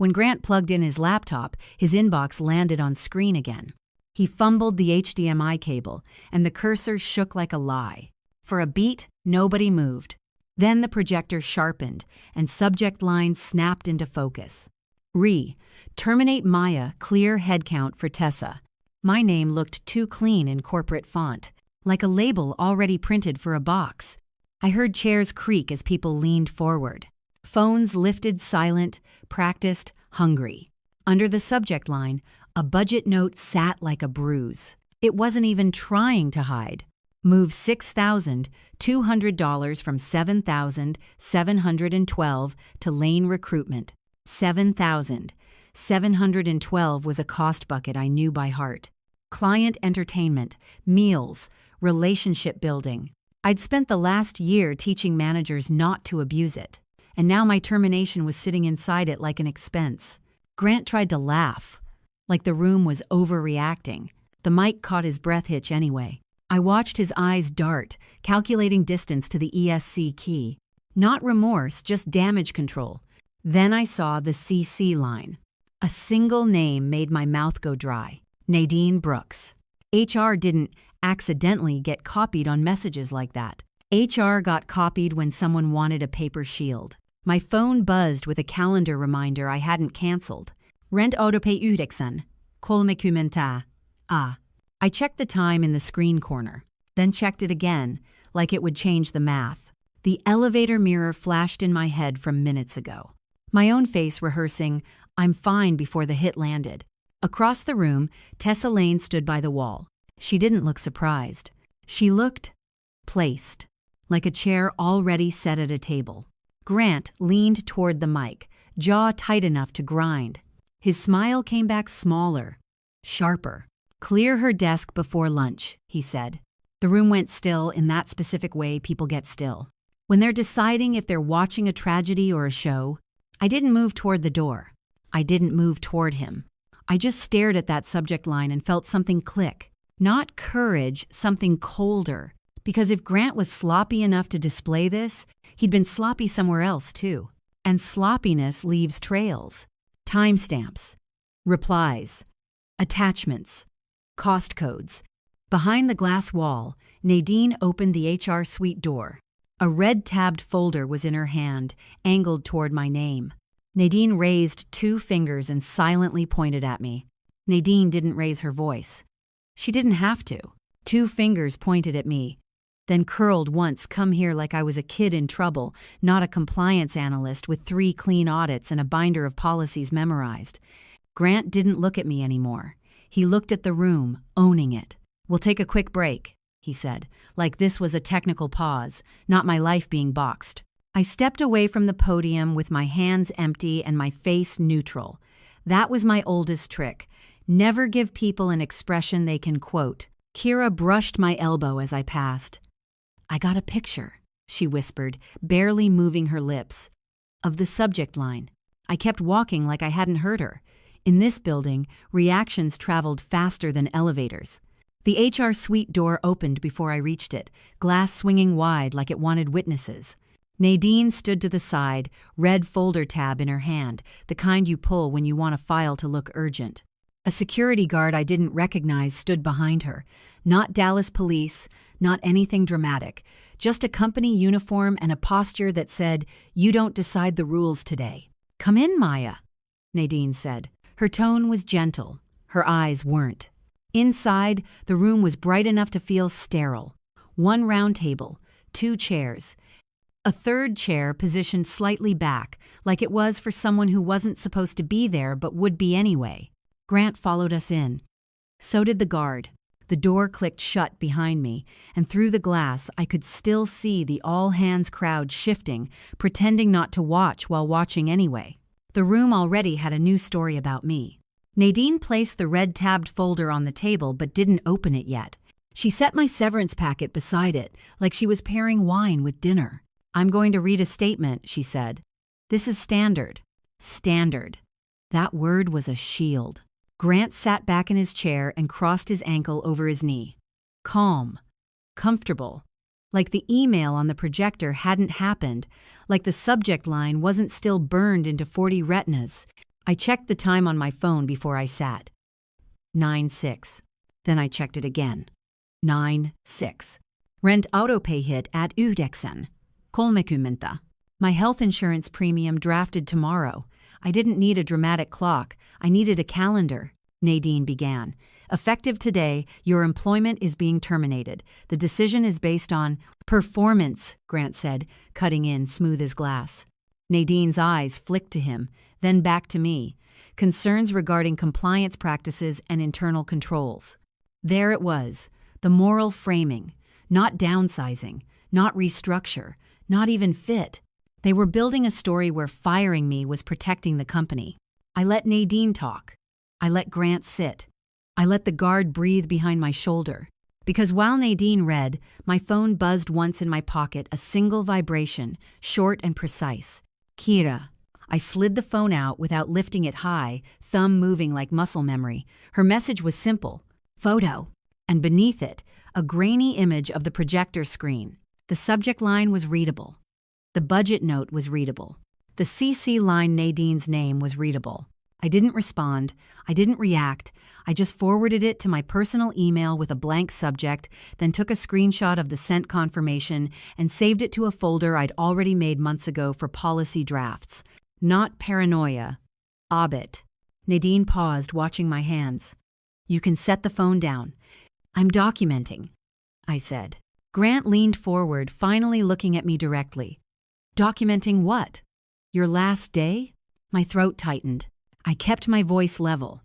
When Grant plugged in his laptop, his inbox landed on screen again. He fumbled the HDMI cable, and the cursor shook like a lie. For a beat, nobody moved. Then the projector sharpened, and subject lines snapped into focus. Terminate Maya, clear headcount for Tessa. My name looked too clean in corporate font, like a label already printed for a box. I heard chairs creak as people leaned forward. Phones lifted silent, practiced, hungry. Under the subject line, a budget note sat like a bruise. It wasn't even trying to hide. Move $6,200 from $7,712 to Lane Recruitment. $7,712 was a cost bucket I knew by heart. Client entertainment, meals, relationship building. I'd spent the last year teaching managers not to abuse it, and now my termination was sitting inside it like an expense. Grant tried to laugh, like the room was overreacting. The mic caught his breath hitch anyway. I watched his eyes dart, calculating distance to the ESC key. Not remorse, just damage control. Then I saw the CC line. A single name made my mouth go dry. Nadine Brooks. HR didn't accidentally get copied on messages like that. HR got copied when someone wanted a paper shield. My phone buzzed with a calendar reminder I hadn't canceled. Rent autopay ureksen. Kolmekumenta. I checked the time in the screen corner, then checked it again, like it would change the math. The elevator mirror flashed in my head from minutes ago. My own face rehearsing, "I'm fine" before the hit landed. Across the room, Tessa Lane stood by the wall. She didn't look surprised. She looked placed, like a chair already set at a table. Grant leaned toward the mic, jaw tight enough to grind. His smile came back smaller, sharper. "Clear her desk before lunch," he said. The room went still in that specific way people get still. When they're deciding if they're watching a tragedy or a show. I didn't move toward the door. I didn't move toward him. I just stared at that subject line and felt something click. Not courage, something colder. Because if Grant was sloppy enough to display this, he'd been sloppy somewhere else too. And sloppiness leaves trails. Timestamps. Replies. Attachments. Cost codes. Behind the glass wall, Nadine opened the HR suite door. A red-tabbed folder was in her hand, angled toward my name. Nadine raised 2 fingers and silently pointed at me. Nadine didn't raise her voice. She didn't have to. 2 fingers pointed at me, then curled once, come here, like I was a kid in trouble, not a compliance analyst with 3 clean audits and a binder of policies memorized. Grant didn't look at me anymore. He looked at the room, owning it. "We'll take a quick break," he said, like this was a technical pause, not my life being boxed. I stepped away from the podium with my hands empty and my face neutral. That was my oldest trick. Never give people an expression they can quote. Kira brushed my elbow as I passed. "I got a picture," she whispered, barely moving her lips, "of the subject line." I kept walking like I hadn't heard her. In this building, reactions traveled faster than elevators. The HR suite door opened before I reached it, glass swinging wide like it wanted witnesses. Nadine stood to the side, red folder tab in her hand, the kind you pull when you want a file to look urgent. A security guard I didn't recognize stood behind her. Not Dallas police, not anything dramatic, just a company uniform and a posture that said, "You don't decide the rules today." "Come in, Maya," Nadine said. Her tone was gentle. Her eyes weren't. Inside, the room was bright enough to feel sterile. 1 round table, 2 chairs. A 3rd chair positioned slightly back, like it was for someone who wasn't supposed to be there but would be anyway. Grant followed us in. So did the guard. The door clicked shut behind me, and through the glass I could still see the all-hands crowd shifting, pretending not to watch while watching anyway. The room already had a new story about me. Nadine placed the red-tabbed folder on the table but didn't open it yet. She set my severance packet beside it, like she was pairing wine with dinner. "I'm going to read a statement," she said. "This is standard." Standard. That word was a shield. Grant sat back in his chair and crossed his ankle over his knee. Calm. Comfortable. Like the email on the projector hadn't happened, like the subject line wasn't still burned into 40 retinas. I checked the time on my phone before I sat. 9:06. Then I checked it again. 9:06. Rent autopay hit at 9. 30. My health insurance premium drafted tomorrow. I didn't need a dramatic clock. I needed a calendar. Nadine began. Effective today, your employment is being terminated. The decision is based on performance, Grant said, cutting in smooth as glass. Nadine's eyes flicked to him, then back to me. Concerns regarding compliance practices and internal controls. There it was, the moral framing. Not downsizing, not restructure, not even fit. They were building a story where firing me was protecting the company. I let Nadine talk. I let Grant sit. I let the guard breathe behind my shoulder. Because while Nadine read, my phone buzzed once in my pocket, a single vibration, short and precise. Kira. I slid the phone out without lifting it high, thumb moving like muscle memory. Her message was simple. Photo. And beneath it, a grainy image of the projector screen. The subject line was readable. The budget note was readable. The CC line Nadine's name was readable. I didn't respond. I didn't react. I just forwarded it to my personal email with a blank subject, then took a screenshot of the sent confirmation and saved it to a folder I'd already made months ago for policy drafts. Not paranoia. Obit. Nadine paused, watching my hands. You can set the phone down. I'm documenting, I said. Grant leaned forward, finally looking at me directly. Documenting what? Your last day? My throat tightened. I kept my voice level.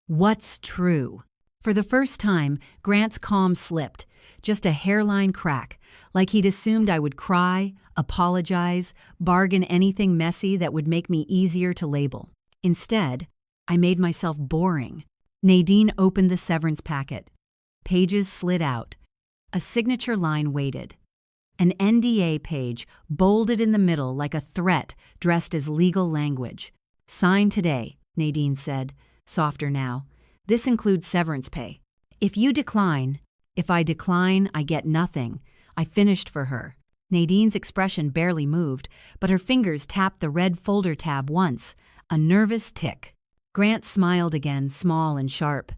What's true? For the first time, Grant's calm slipped, just a hairline crack, like he'd assumed I would cry, apologize, bargain anything messy that would make me easier to label. Instead, I made myself boring. Nadine opened the severance packet. Pages slid out. A signature line waited. An NDA page bolded in the middle like a threat dressed as legal language. Sign today, Nadine said, softer now. This includes severance pay. If I decline, I get nothing. I finished for her. Nadine's expression barely moved, but her fingers tapped the red folder tab once, a nervous tick. Grant smiled again, small and sharp.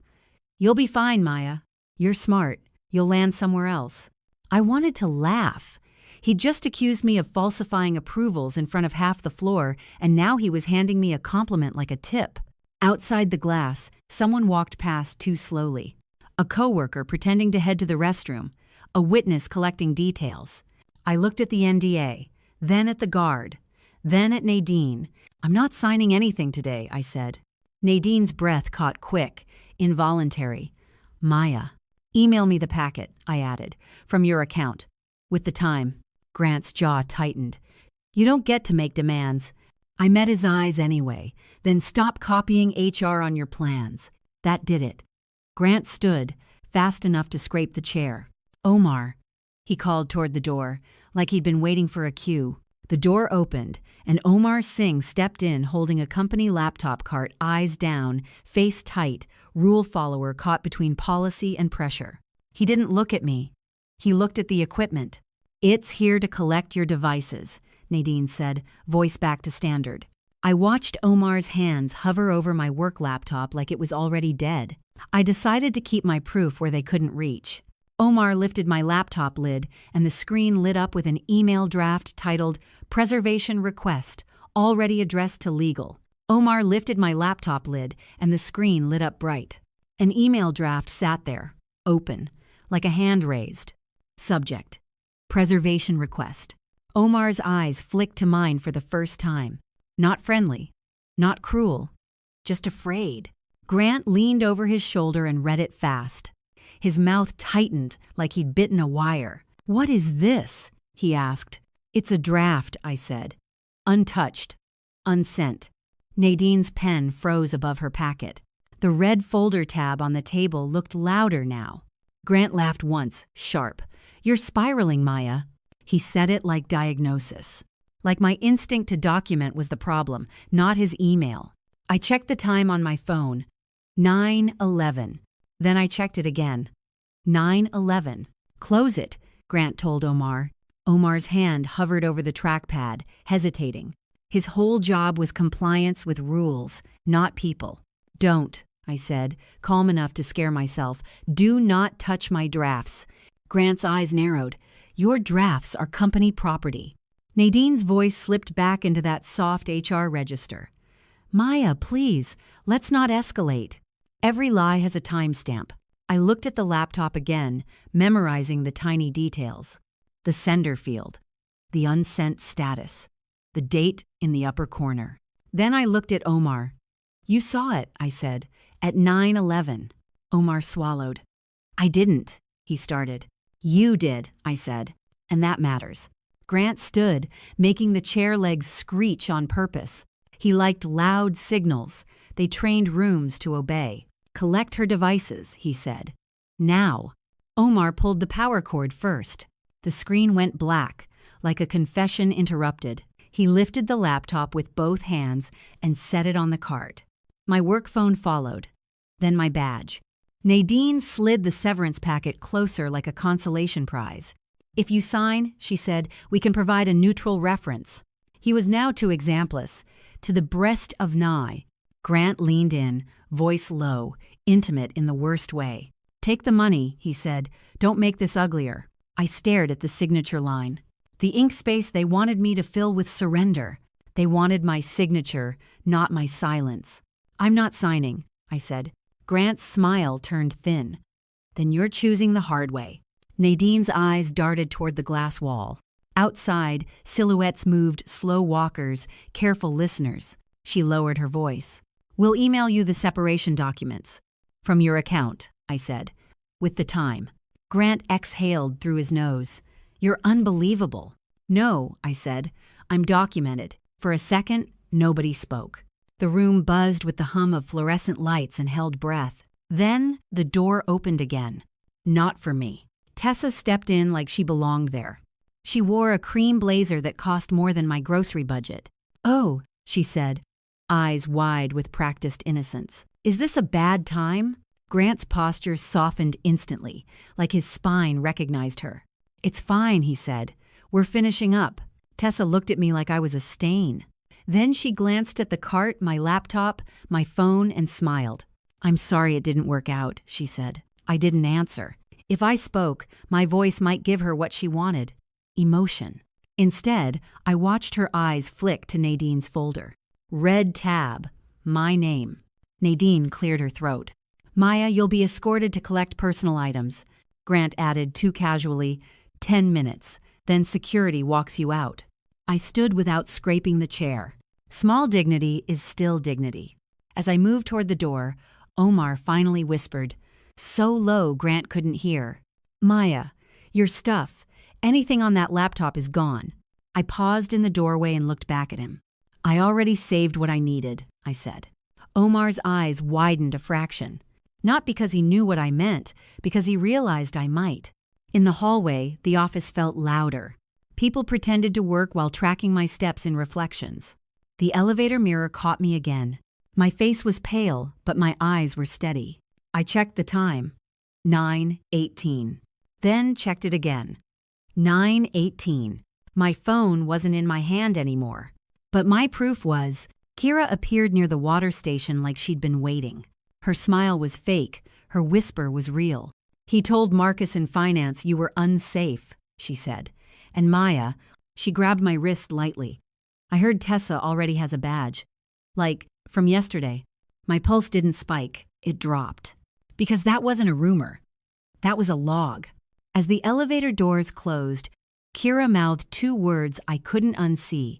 You'll be fine, Maya. You're smart. You'll land somewhere else. I wanted to laugh. He'd just accused me of falsifying approvals in front of half the floor, and now he was handing me a compliment like a tip. Outside the glass, someone walked past too slowly. A coworker pretending to head to the restroom. A witness collecting details. I looked at the NDA, then at the guard, then at Nadine. I'm not signing anything today, I said. Nadine's breath caught quick, involuntary. Maya. Email me the packet, I added, from your account. With the time. Grant's jaw tightened. You don't get to make demands. I met his eyes anyway. Then stop copying HR on your plans. That did it. Grant stood, fast enough to scrape the chair. Omar. He called toward the door, like he'd been waiting for a cue. The door opened, and Omar Singh stepped in holding a company laptop cart, eyes down, face tight, rule follower caught between policy and pressure. He didn't look at me. He looked at the equipment. It's here to collect your devices, Nadine said, voice back to standard. I watched Omar's hands hover over my work laptop like it was already dead. I decided to keep my proof where they couldn't reach. Omar lifted my laptop lid, and the screen lit up with an email draft titled Preservation Request, already addressed to legal. Omar lifted my laptop lid, and the screen lit up bright. An email draft sat there, open, like a hand raised. Subject: Preservation Request. Omar's eyes flicked to mine for the first time. Not friendly, not cruel, just afraid. Grant leaned over his shoulder and read it fast. His mouth tightened like he'd bitten a wire. What is this? He asked. It's a draft, I said. Untouched. Unsent. Nadine's pen froze above her packet. The red folder tab on the table looked louder now. Grant laughed once, sharp. You're spiraling, Maya. He said it like diagnosis. Like my instinct to document was the problem, not his email. I checked the time on my phone. 9:11. Then I checked it again. 9:11. Close it, Grant told Omar. Omar's hand hovered over the trackpad, hesitating. His whole job was compliance with rules, not people. "Don't," I said, calm enough to scare myself. "Do not touch my drafts." Grant's eyes narrowed. "Your drafts are company property." Nadine's voice slipped back into that soft HR register. "Maya, please, let's not escalate." Every lie has a timestamp. I looked at the laptop again, memorizing the tiny details. The sender field, the unsent status, the date in the upper corner. Then I looked at Omar. "You saw it," I said, "at 9:11. Omar swallowed. "I didn't," he started. "You did," I said, "and that matters." Grant stood, making the chair legs screech on purpose. He liked loud signals. They trained rooms to obey. "Collect her devices," he said. "Now." Omar pulled the power cord first. The screen went black, like a confession interrupted. He lifted the laptop with both hands and set it on the cart. My work phone followed. Then my badge. Nadine slid the severance packet closer like a consolation prize. "If you sign," she said, "we can provide a neutral reference." He was now too exampless. "To the breast of Nye." Grant leaned in, voice low, intimate in the worst way. "Take the money," he said. "Don't make this uglier." I stared at the signature line. The ink space they wanted me to fill with surrender. They wanted my signature, not my silence. "I'm not signing," I said. Grant's smile turned thin. "Then you're choosing the hard way." Nadine's eyes darted toward the glass wall. Outside, silhouettes moved, slow walkers, careful listeners. She lowered her voice. "We'll email you the separation documents." "From your account," I said, "with the time." Grant exhaled through his nose. "You're unbelievable." "No," I said. "I'm documented." For a second, nobody spoke. The room buzzed with the hum of fluorescent lights and held breath. Then the door opened again. Not for me. Tessa stepped in like she belonged there. She wore a cream blazer that cost more than my grocery budget. "Oh," she said, eyes wide with practiced innocence. "Is this a bad time?" Grant's posture softened instantly, like his spine recognized her. "It's fine," he said. "We're finishing up." Tessa looked at me like I was a stain. Then she glanced at the cart, my laptop, my phone, and smiled. "I'm sorry it didn't work out," she said. I didn't answer. If I spoke, my voice might give her what she wanted. Emotion. Instead, I watched her eyes flick to Nadine's folder. Red tab. My name. Nadine cleared her throat. "Maya, you'll be escorted to collect personal items." Grant added too casually, 10 minutes, then security walks you out. I stood without scraping the chair. Small dignity is still dignity. As I moved toward the door, Omar finally whispered, so low Grant couldn't hear, "Maya, your stuff, anything on that laptop is gone." I paused in the doorway and looked back at him. "I already saved what I needed," I said. Omar's eyes widened a fraction. Not because he knew what I meant, because he realized I might. In the hallway, the office felt louder. People pretended to work while tracking my steps in reflections. The elevator mirror caught me again. My face was pale, but my eyes were steady. I checked the time. 9:18. Then checked it again. 9:18. My phone wasn't in my hand anymore. But my proof was, Kira appeared near the water station like she'd been waiting. Her smile was fake. Her whisper was real. "He told Marcus in finance you were unsafe," she said. "And Maya," she grabbed my wrist lightly. "I heard Tessa already has a badge. Like, from yesterday." My pulse didn't spike. It dropped. Because that wasn't a rumor. That was a log. As the elevator doors closed, Kira mouthed 2 words I couldn't unsee.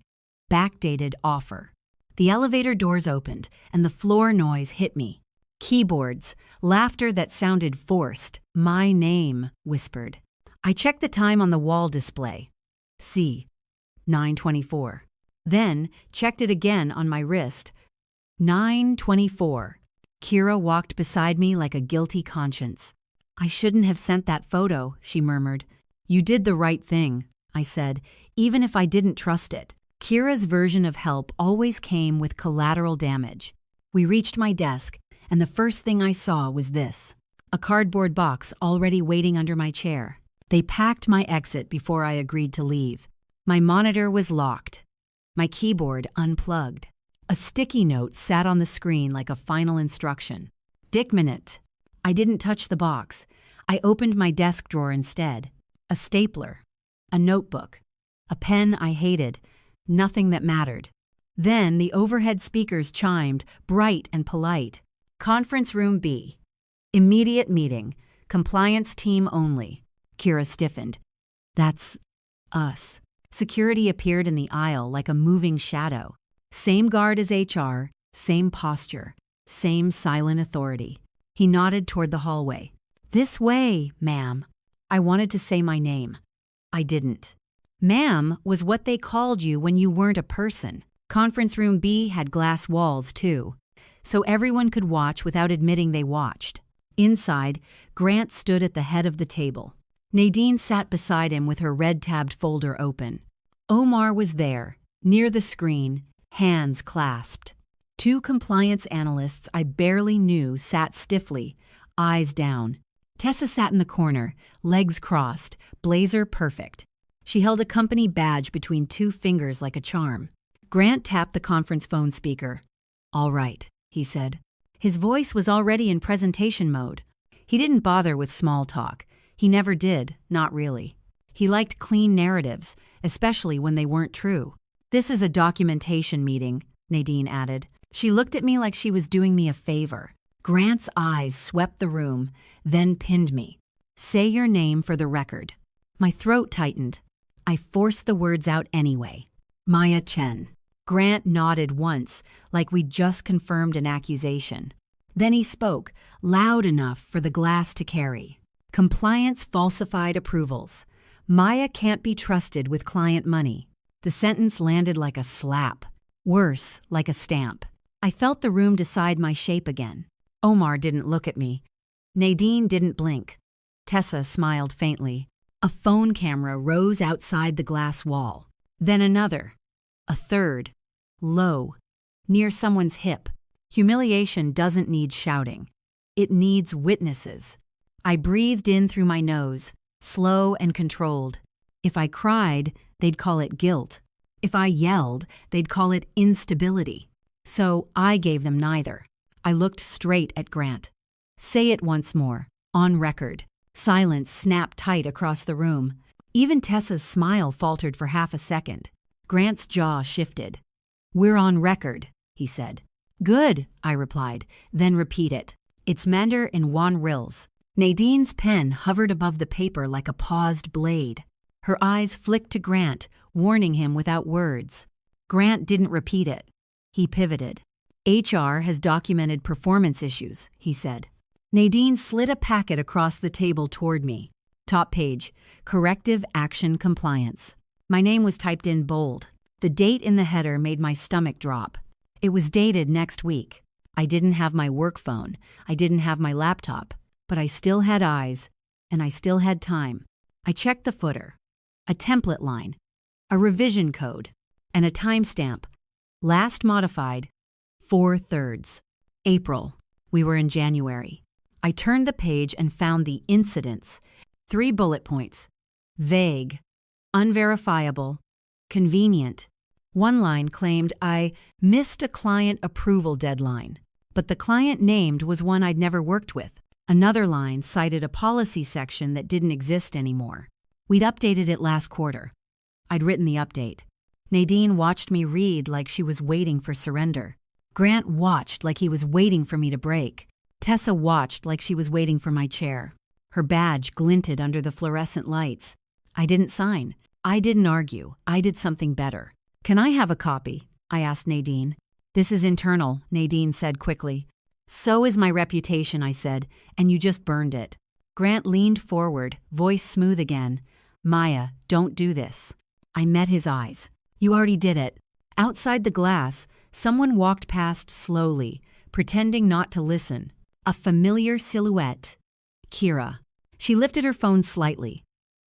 Backdated offer. The elevator doors opened, and the floor noise hit me. Keyboards, laughter that sounded forced. "My name," whispered. I checked the time on the wall display. See, 9:24. Then checked it again on my wrist. 9:24. Kira walked beside me like a guilty conscience. "I shouldn't have sent that photo," she murmured. "You did the right thing," I said, even if I didn't trust it. Kira's version of help always came with collateral damage. We reached my desk, and the first thing I saw was this. A cardboard box already waiting under my chair. They packed my exit before I agreed to leave. My monitor was locked. My keyboard unplugged. A sticky note sat on the screen like a final instruction. Dick minute. I didn't touch the box. I opened my desk drawer instead. A stapler. A notebook. A pen I hated. Nothing that mattered. Then the overhead speakers chimed, bright and polite. Conference room B. Immediate meeting. Compliance team only. Kira stiffened. That's us. Security appeared in the aisle like a moving shadow. Same guard as HR, same posture, same silent authority. He nodded toward the hallway. This way, ma'am. I wanted to say my name. I didn't. Ma'am was what they called you when you weren't a person. Conference room B had glass walls, too, so everyone could watch without admitting they watched. Inside, Grant stood at the head of the table. Nadine sat beside him with her red-tabbed folder open. Omar was there, near the screen, hands clasped. Two compliance analysts I barely knew sat stiffly, eyes down. Tessa sat in the corner, legs crossed, blazer perfect. She held a company badge between two fingers like a charm. Grant tapped the conference phone speaker. All right, he said. His voice was already in presentation mode. He didn't bother with small talk. He never did, not really. He liked clean narratives, especially when they weren't true. This is a documentation meeting, Nadine added. She looked at me like she was doing me a favor. Grant's eyes swept the room, then pinned me. Say your name for the record. My throat tightened. I forced the words out anyway. Maya Chen. Grant nodded once, like we'd just confirmed an accusation. Then he spoke, loud enough for the glass to carry. Compliance falsified approvals. Maya can't be trusted with client money. The sentence landed like a slap. Worse, like a stamp. I felt the room decide my shape again. Omar didn't look at me. Nadine didn't blink. Tessa smiled faintly. A phone camera rose outside the glass wall. Then another. A third. Low. Near someone's hip. Humiliation doesn't need shouting. It needs witnesses. I breathed in through my nose, slow and controlled. If I cried, they'd call it guilt. If I yelled, they'd call it instability. So I gave them neither. I looked straight at Grant. Say it once more, on record. Silence snapped tight across the room. Even Tessa's smile faltered for half a second. Grant's jaw shifted. We're on record, he said. Good, I replied, then repeat it. It's Mander in Juan Rills. Nadine's pen hovered above the paper like a paused blade. Her eyes flicked to Grant, warning him without words. Grant didn't repeat it. He pivoted. HR has documented performance issues, he said. Nadine slid a packet across the table toward me. Top page, Corrective Action Compliance. My name was typed in bold. The date in the header made my stomach drop. It was dated next week. I didn't have my work phone. I didn't have my laptop. But I still had eyes, and I still had time. I checked the footer. A template line. A revision code. And a timestamp. Last modified, 4/3. April. We were in January. I turned the page and found the incidents. 3 bullet points. Vague. Unverifiable. Convenient. One line claimed I missed a client approval deadline, but the client named was one I'd never worked with. Another line cited a policy section that didn't exist anymore. We'd updated it last quarter. I'd written the update. Nadine watched me read like she was waiting for surrender. Grant watched like he was waiting for me to break. Tessa watched like she was waiting for my chair. Her badge glinted under the fluorescent lights. I didn't sign. I didn't argue. I did something better. Can I have a copy? I asked Nadine. This is internal, Nadine said quickly. So is my reputation, I said, and you just burned it. Grant leaned forward, voice smooth again. Maya, don't do this. I met his eyes. You already did it. Outside the glass, someone walked past slowly, pretending not to listen. A familiar silhouette. Kira. She lifted her phone slightly,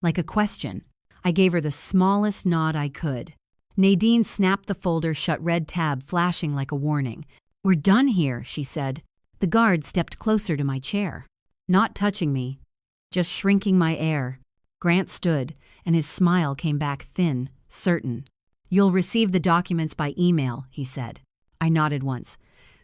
like a question. I gave her the smallest nod I could. Nadine snapped the folder shut, red tab flashing like a warning. We're done here, she said. The guard stepped closer to my chair. Not touching me, just shrinking my air. Grant stood, and his smile came back thin, certain. You'll receive the documents by email, he said. I nodded once.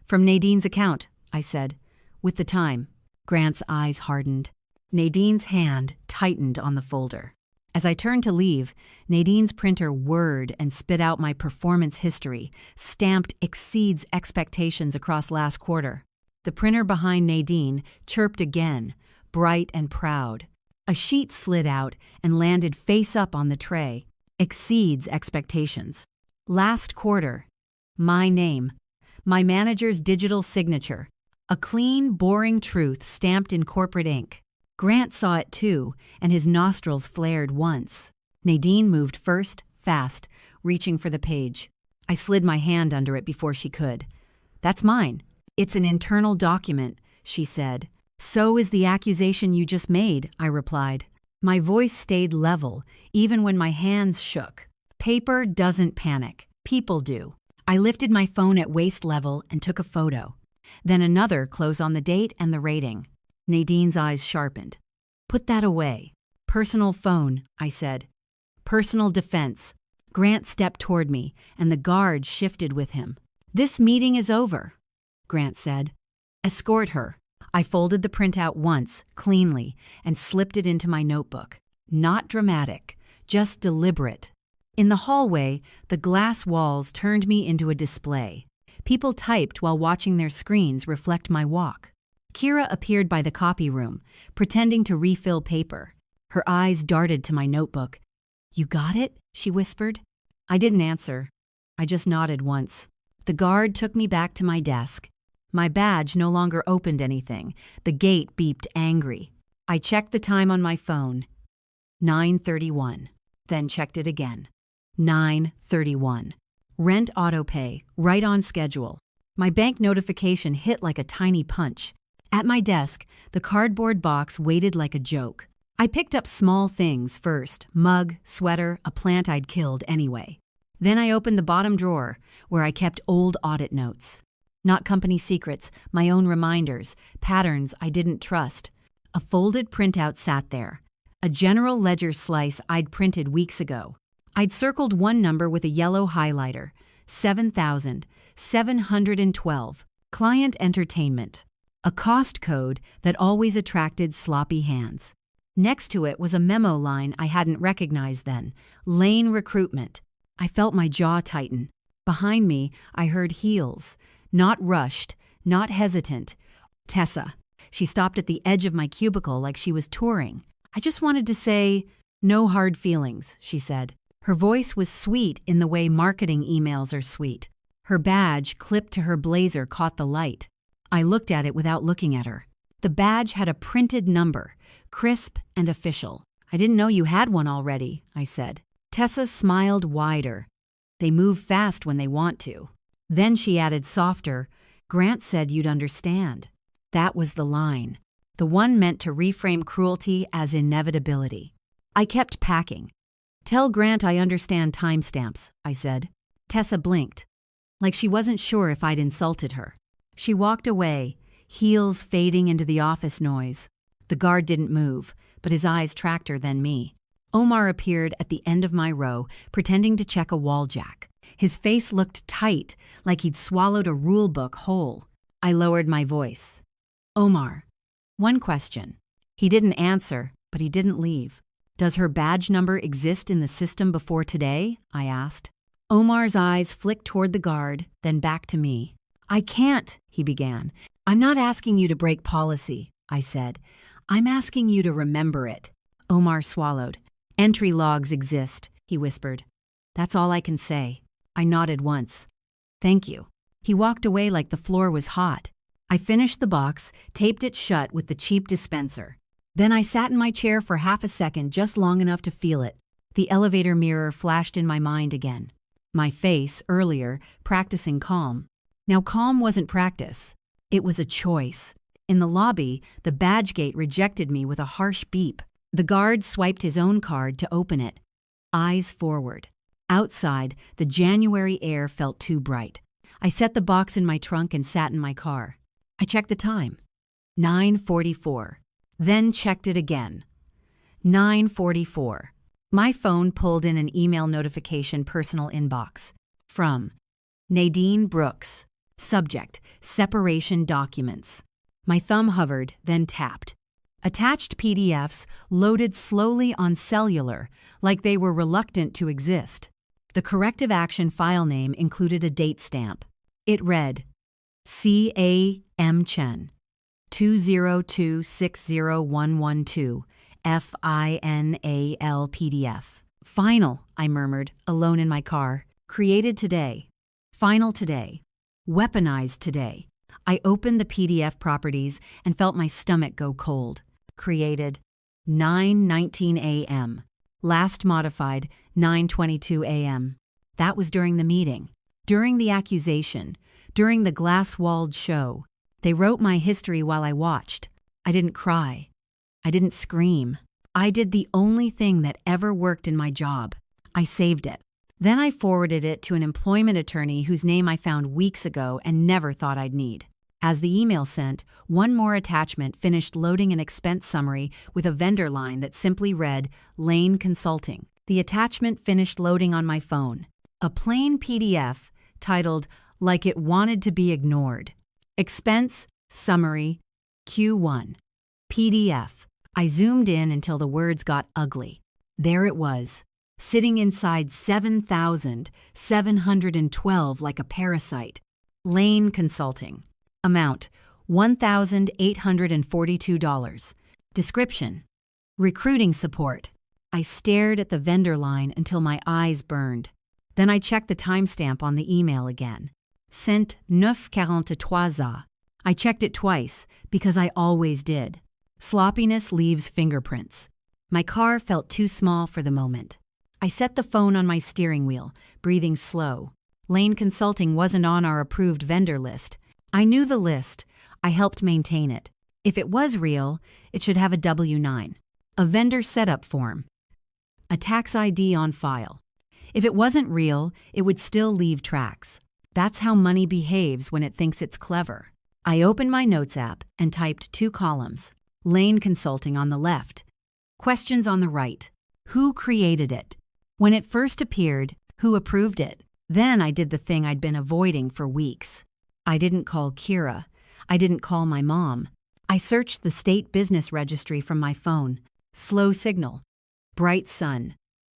From Nadine's account, I said, with the time. Grant's eyes hardened. Nadine's hand tightened on the folder. As I turned to leave, Nadine's printer whirred and spit out my performance history, stamped exceeds expectations across last quarter. The printer behind Nadine chirped again, bright and proud. A sheet slid out and landed face up on the tray. Exceeds expectations. Last quarter. My name. My manager's digital signature. A clean, boring truth stamped in corporate ink. Grant saw it too, and his nostrils flared once. Nadine moved first, fast, reaching for the page. I slid my hand under it before she could. That's mine. It's an internal document, she said. So is the accusation you just made, I replied. My voice stayed level, even when my hands shook. Paper doesn't panic. People do. I lifted my phone at waist level and took a photo. Then another close on the date and the rating. Nadine's eyes sharpened. Put that away. Personal phone, I said. Personal defense. Grant stepped toward me, and the guard shifted with him. This meeting is over, Grant said. Escort her. I folded the printout once, cleanly, and slipped it into my notebook. Not dramatic, just deliberate. In the hallway, the glass walls turned me into a display. People typed while watching their screens reflect my walk. Kira appeared by the copy room, pretending to refill paper. Her eyes darted to my notebook. You got it? She whispered. I didn't answer. I just nodded once. The guard took me back to my desk. My badge no longer opened anything. The gate beeped angry. I checked the time on my phone. 9:31. Then checked it again. 9:31. Rent autopay, right on schedule. My bank notification hit like a tiny punch. At my desk, the cardboard box waited like a joke. I picked up small things first, mug, sweater, a plant I'd killed anyway. Then I opened the bottom drawer, where I kept old audit notes. Not company secrets, my own reminders, patterns I didn't trust. A folded printout sat there. A general ledger slice I'd printed weeks ago. I'd circled one number with a yellow highlighter, 7,712, client entertainment. A cost code that always attracted sloppy hands. Next to it was a memo line I hadn't recognized then, lane recruitment. I felt my jaw tighten. Behind me, I heard heels, not rushed, not hesitant. Tessa. She stopped at the edge of my cubicle like she was touring. I just wanted to say, no hard feelings, she said. Her voice was sweet in the way marketing emails are sweet. Her badge clipped to her blazer caught the light. I looked at it without looking at her. The badge had a printed number, crisp and official. I didn't know you had one already, I said. Tessa smiled wider. They move fast when they want to. Then she added softer, Grant said you'd understand. That was the line. The one meant to reframe cruelty as inevitability. I kept packing. Tell Grant I understand timestamps, I said. Tessa blinked, like she wasn't sure if I'd insulted her. She walked away, heels fading into the office noise. The guard didn't move, but his eyes tracked her, then me. Omar appeared at the end of my row, pretending to check a wall jack. His face looked tight, like he'd swallowed a rule book whole. I lowered my voice. Omar, one question. He didn't answer, but he didn't leave. Does her badge number exist in the system before today? I asked. Omar's eyes flicked toward the guard, then back to me. I can't, he began. I'm not asking you to break policy, I said. I'm asking you to remember it. Omar swallowed. Entry logs exist, he whispered. That's all I can say. I nodded once. Thank you. He walked away like the floor was hot. I finished the box, taped it shut with the cheap dispenser. Then I sat in my chair for half a second, just long enough to feel it. The elevator mirror flashed in my mind again. My face, earlier, practicing calm. Now calm wasn't practice. It was a choice. In the lobby, the badge gate rejected me with a harsh beep. The guard swiped his own card to open it. Eyes forward. Outside, the January air felt too bright. I set the box in my trunk and sat in my car. I checked the time. 9:44. Then checked it again. 9:44. My phone pulled in an email notification personal inbox. From Nadine Brooks. Subject, separation documents. My thumb hovered, then tapped. Attached PDFs loaded slowly on cellular, like they were reluctant to exist. The corrective action file name included a date stamp. It read, C.A.M. Chen, 202-60112, FINAL PDF. Final, I murmured, alone in my car. Created today. Final today. Weaponized today. I opened the PDF properties and felt my stomach go cold. Created 9:19 a.m. Last modified 9:22 a.m. That was during the meeting, during the accusation, during the glass-walled show. They wrote my history while I watched. I didn't cry. I didn't scream. I did the only thing that ever worked in my job. I saved it. Then I forwarded it to an employment attorney whose name I found weeks ago and never thought I'd need. As the email sent, one more attachment finished loading an expense summary with a vendor line that simply read, Lane Consulting. The attachment finished loading on my phone. A plain PDF titled, Like It Wanted to Be Ignored. Expense Summary Q1. PDF. I zoomed in until the words got ugly. There it was, sitting inside 7,712 like a parasite. Lane Consulting. Amount, $1,842. Description, recruiting support. I stared at the vendor line until my eyes burned. Then I checked the timestamp on the email again. Sent 9:43. I checked it twice, because I always did. Sloppiness leaves fingerprints. My car felt too small for the moment. I set the phone on my steering wheel, breathing slow. Lane Consulting wasn't on our approved vendor list. I knew the list. I helped maintain it. If it was real, it should have a W-9, a vendor setup form, a tax ID on file. If it wasn't real, it would still leave tracks. That's how money behaves when it thinks it's clever. I opened my notes app and typed 2 columns. Lane Consulting on the left. Questions on the right. Who created it? When it first appeared, who approved it? Then I did the thing I'd been avoiding for weeks. I didn't call Kira. I didn't call my mom. I searched the state business registry from my phone. Slow signal. Bright sun.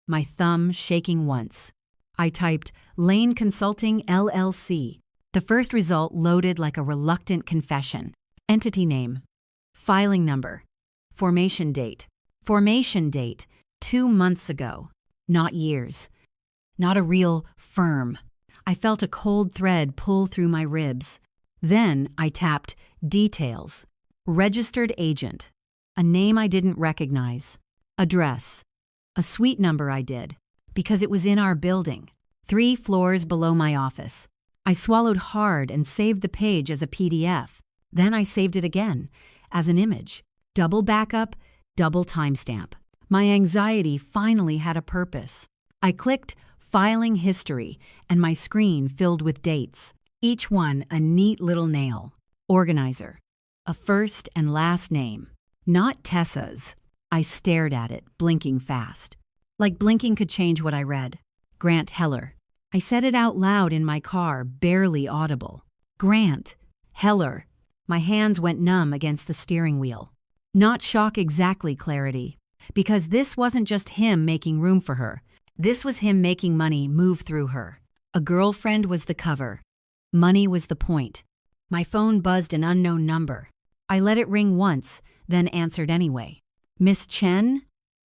My thumb shaking once. I typed Lane Consulting LLC. The first result loaded like a reluctant confession. Entity name. Filing number. Formation date. Formation date. 2 months ago. Not years. Not a real firm. I felt a cold thread pull through my ribs. Then I tapped Details. Registered agent. A name I didn't recognize. Address. A suite number I did, because it was in our building, 3 floors below my office. I swallowed hard and saved the page as a PDF. Then I saved it again, as an image. Double backup, double timestamp. My anxiety finally had a purpose. I clicked Filing History, and my screen filled with dates. Each one a neat little nail. Organizer. A first and last name. Not Tessa's. I stared at it, blinking fast. Like blinking could change what I read. Grant Heller. I said it out loud in my car, barely audible. Grant Heller. My hands went numb against the steering wheel. Not shock exactly clarity, because this wasn't just him making room for her. This was him making money move through her. A girlfriend was the cover. Money was the point. My phone buzzed an unknown number. I let it ring once, then answered anyway. Miss Chen?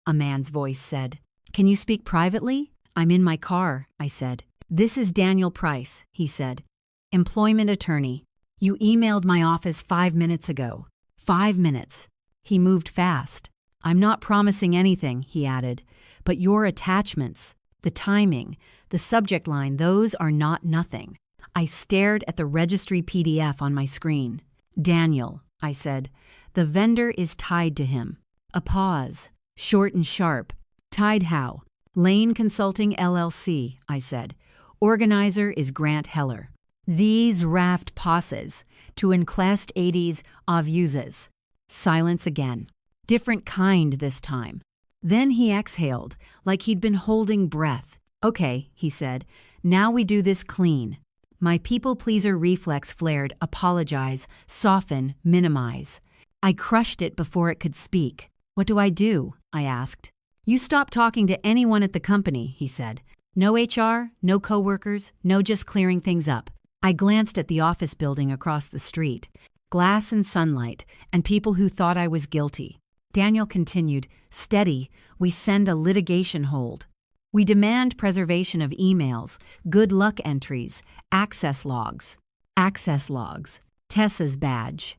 A man's voice said. Can you speak privately? I'm in my car, I said. This is Daniel Price, he said. Employment attorney. You emailed my office 5 minutes ago. 5 minutes. He moved fast. I'm not promising anything, he added, but your attachments, the timing, the subject line, those are not nothing. I stared at the registry PDF on my screen. Daniel, I said. The vendor is tied to him. A pause, short and sharp. Tied how? Lane Consulting LLC, I said. Organizer is Grant Heller. These raft pauses to enclast 80s of uses. Silence again. Different kind this time. Then he exhaled, like he'd been holding breath. "Okay," he said, "now we do this clean." My people-pleaser reflex flared, apologize, soften, minimize. I crushed it before it could speak. "What do I do?" I asked. "You stop talking to anyone at the company," he said. "No HR, no coworkers, no just clearing things up." I glanced at the office building across the street. Glass and sunlight, and people who thought I was guilty. Daniel continued, "Steady, we send a litigation hold. We demand preservation of emails, good luck entries, access logs. Access logs. Tessa's badge."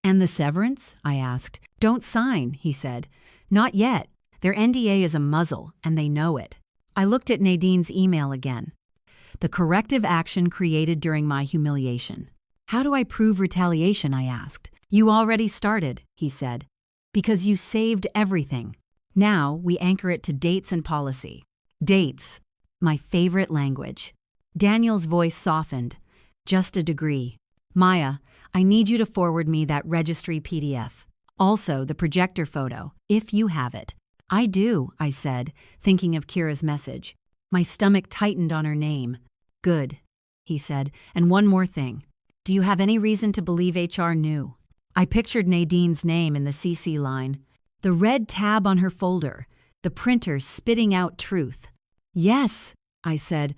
"And the severance?" I asked. "Don't sign," he said. "Not yet. Their NDA is a muzzle, and they know it." I looked at Nadine's email again. The corrective action created during my humiliation. "How do I prove retaliation?" I asked. "You already started," he said. "Because you saved everything. Now we anchor it to dates and policy." Dates. My favorite language. Daniel's voice softened. "Just a degree. Maya, I need you to forward me that registry PDF. Also, the projector photo, if you have it." "I do," I said, thinking of Kira's message. My stomach tightened on her name. "Good," he said, "and one more thing. Do you have any reason to believe HR knew?" I pictured Nadine's name in the CC line, the red tab on her folder, the printer spitting out truth. "Yes," I said,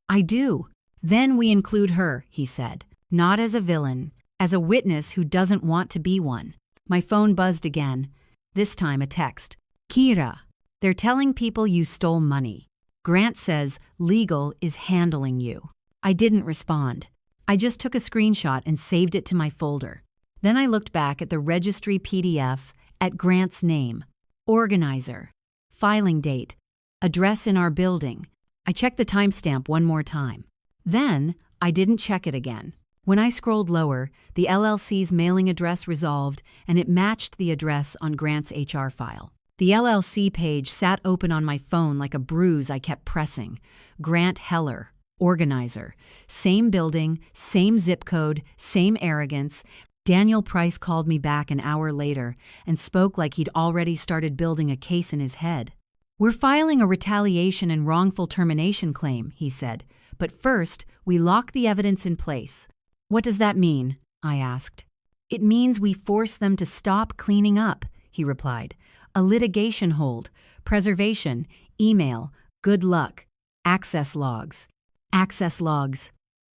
"I do." "Then we include her," he said, "not as a villain, as a witness who doesn't want to be one." My phone buzzed again, this time a text. "Kira, they're telling people you stole money. Grant says legal is handling you." I didn't respond. I just took a screenshot and saved it to my folder. Then I looked back at the registry PDF, at Grant's name, organizer, filing date, address in our building. I checked the timestamp one more time. Then I didn't check it again. When I scrolled lower, the LLC's mailing address resolved, and it matched the address on Grant's HR file. The LLC page sat open on my phone like a bruise I kept pressing. Grant Heller, organizer. Same building, same zip code, same arrogance. Daniel Price called me back an hour later and spoke like he'd already started building a case in his head. "We're filing a retaliation and wrongful termination claim," he said. "But first, we lock the evidence in place." "What does that mean?" I asked. "It means we force them to stop cleaning up," he replied. "A litigation hold, preservation, email, good luck, access logs." Access logs.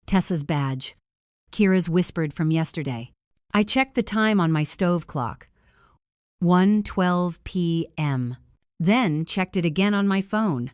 Tessa's badge. Kira's whispered from yesterday. I checked the time on my stove clock. 1:12 p.m. Then checked it again on my phone.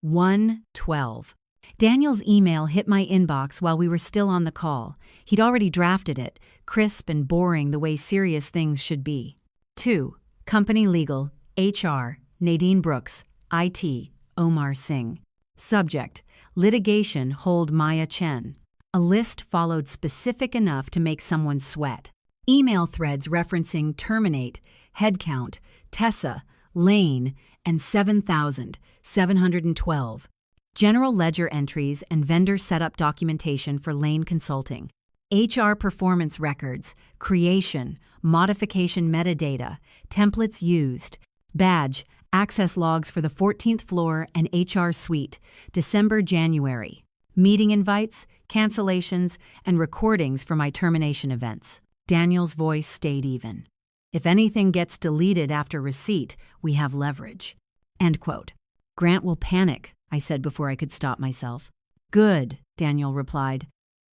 1:12. Daniel's email hit my inbox while we were still on the call. He'd already drafted it, crisp and boring the way serious things should be. 2. Company Legal, HR, Nadine Brooks, IT, Omar Singh. Subject, litigation hold Maya Chen. A list followed specific enough to make someone sweat. Email threads referencing terminate, headcount, Tessa, Lane, and 7,712. General ledger entries and vendor setup documentation for Lane Consulting. HR performance records, creation, modification metadata, templates used. Badge, access logs for the 14th floor and HR suite, December-January. Meeting invites, cancellations, and recordings for my termination events. Daniel's voice stayed even. "If anything gets deleted after receipt, we have leverage." End quote. "Grant will panic," I said before I could stop myself. "Good," Daniel replied.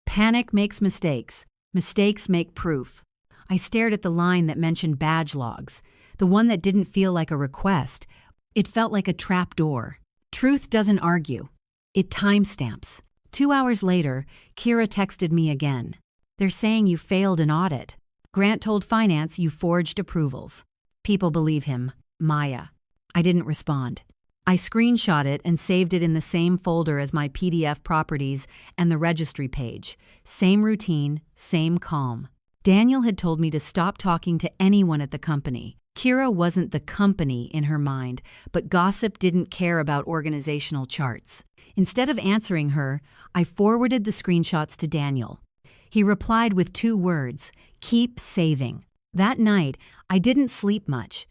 "Panic makes mistakes. Mistakes make proof." I stared at the line that mentioned badge logs, the one that didn't feel like a request. It felt like a trap door. Truth doesn't argue. It timestamps. 2 hours later, Kira texted me again. "They're saying you failed an audit. Grant told finance you forged approvals." People believe him. Maya. I didn't respond. I screenshot it and saved it in the same folder as my PDF properties and the registry page. Same routine, same calm. Daniel had told me to stop talking to anyone at the company. Kira wasn't the company in her mind, but gossip didn't care about organizational charts. Instead of answering her, I forwarded the screenshots to Daniel. He replied with 2 words, "Keep saving." That night, I didn't sleep much.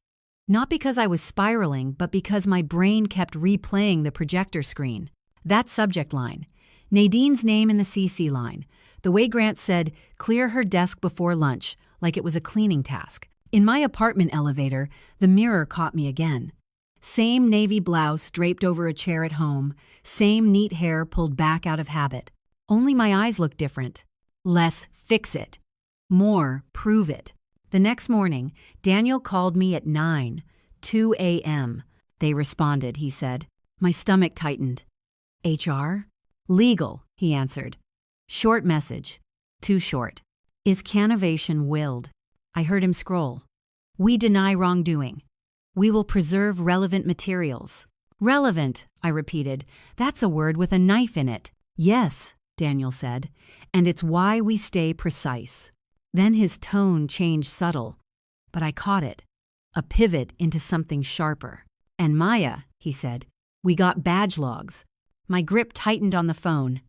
Not because I was spiraling, but because my brain kept replaying the projector screen. That subject line. Nadine's name in the CC line. The way Grant said, clear her desk before lunch, like it was a cleaning task. In my apartment elevator, the mirror caught me again. Same navy blouse draped over a chair at home, same neat hair pulled back out of habit. Only my eyes looked different. Less fix it. More prove it. The next morning, Daniel called me at 2 a.m. They responded, he said. My stomach tightened. HR? Legal, he answered. Short message. Too short. Is Cannovation willed? I heard him scroll. We deny wrongdoing. We will preserve relevant materials. Relevant, I repeated. That's a word with a knife in it. Yes, Daniel said, and it's why we stay precise. Then his tone changed subtle, but I caught it. A pivot into something sharper. And Maya, he said, we got badge logs. My grip tightened on the phone.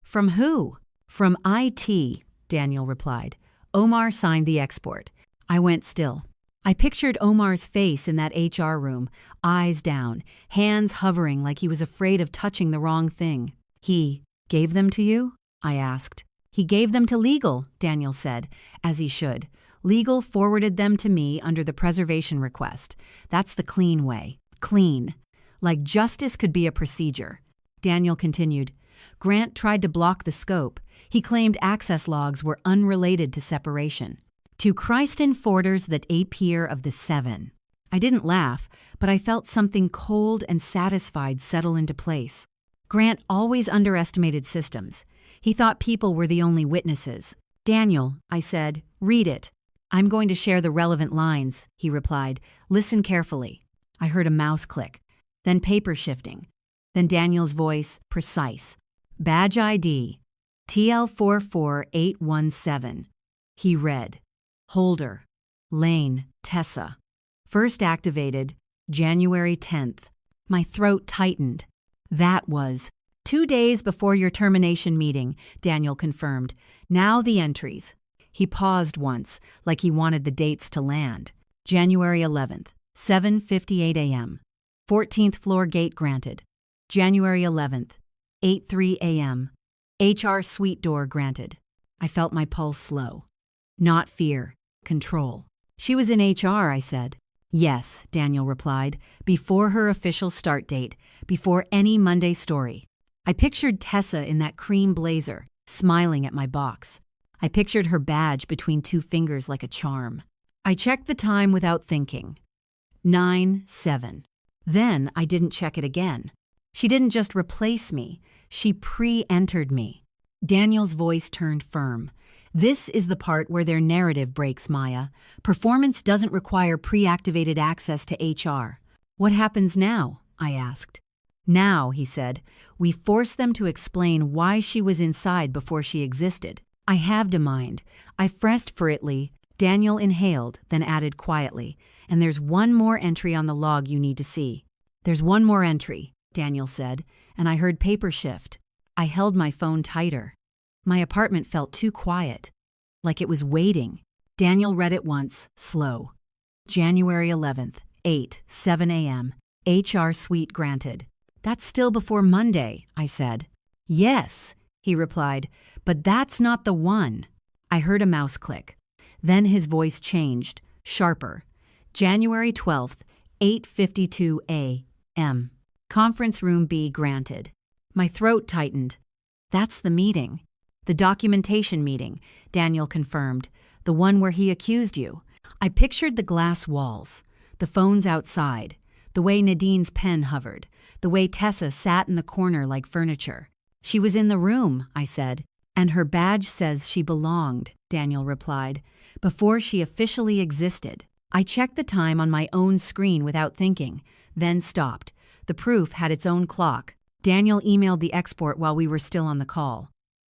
From who? From IT, Daniel replied. Omar signed the export. I went still. I pictured Omar's face in that HR room, eyes down, hands hovering like he was afraid of touching the wrong thing. He gave them to you? I asked. He gave them to legal, Daniel said, as he should. Legal forwarded them to me under the preservation request. That's the clean way. Clean. Like justice could be a procedure. Daniel continued. Grant tried to block the scope. He claimed access logs were unrelated to separation. To Christen Forders that 8 peer of the 7. I didn't laugh, but I felt something cold and satisfied settle into place. Grant always underestimated systems. He thought people were the only witnesses. Daniel, I said, read it. I'm going to share the relevant lines, he replied. Listen carefully. I heard a mouse click, then paper shifting, then Daniel's voice, precise. Badge ID, TL44817. He read. Holder, Lane, Tessa. First activated, January 10th. My throat tightened. That was 2 days before your termination meeting, Daniel confirmed. Now the entries. He paused once, like he wanted the dates to land. January 11th, 7:58 a.m. 14th floor gate granted. January 11th, 8:03 a.m. HR suite door granted. I felt my pulse slow. Not fear. Control. She was in HR, I said. Yes, Daniel replied, before her official start date, before any Monday story. I pictured Tessa in that cream blazer, smiling at my box. I pictured her badge between 2 fingers like a charm. I checked the time without thinking. 9:07. Then I didn't check it again. She didn't just replace me, she pre-entered me. Daniel's voice turned firm. This is the part where their narrative breaks, Maya. Performance doesn't require pre-activated access to HR. What happens now? I asked. Now, he said, we force them to explain why she was inside before she existed. I halved a mind. I pressed for itly. Daniel inhaled, then added quietly, and there's one more entry on the log you need to see. There's one more entry, Daniel said, and I heard paper shift. I held my phone tighter. My apartment felt too quiet, like it was waiting. Daniel read it once, slow. January 11th, 8:07 a.m. HR suite granted. That's still before Monday, I said. Yes, he replied, but that's not the one. I heard a mouse click. Then his voice changed, sharper. January 12th, 8:52 a.m. Conference room B granted. My throat tightened. That's the meeting. The documentation meeting, Daniel confirmed, the one where he accused you. I pictured the glass walls, the phones outside, the way Nadine's pen hovered, the way Tessa sat in the corner like furniture. She was in the room, I said, and her badge says she belonged, Daniel replied, before she officially existed. I checked the time on my own screen without thinking, then stopped. The proof had its own clock. Daniel emailed the export while we were still on the call.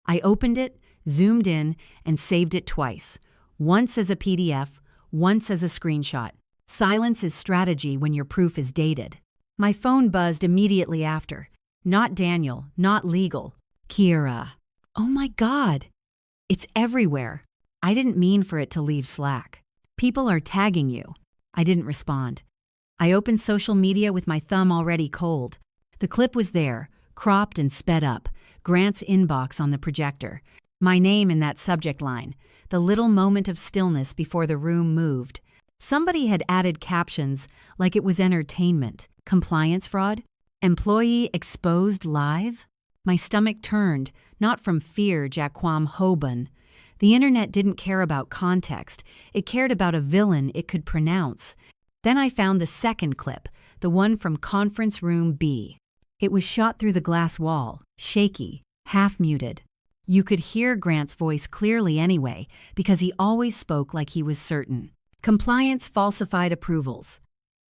I opened it, zoomed in, and saved it twice. Once as a PDF, once as a screenshot. Silence is strategy when your proof is dated. My phone buzzed immediately after. Not Daniel, not legal. Kira. Oh my God. It's everywhere. I didn't mean for it to leave Slack. People are tagging you. I didn't respond. I opened social media with my thumb already cold. The clip was there, cropped and sped up, Grant's inbox on the projector. My name in that subject line, the little moment of stillness before the room moved. Somebody had added captions like it was entertainment, compliance fraud, employee exposed live. My stomach turned, not from fear, Jaquam Hoban. The internet didn't care about context. It cared about a villain it could pronounce. Then I found the second clip, the one from conference room B. It was shot through the glass wall, shaky, half-muted. You could hear Grant's voice clearly anyway, because he always spoke like he was certain. Compliance falsified approvals.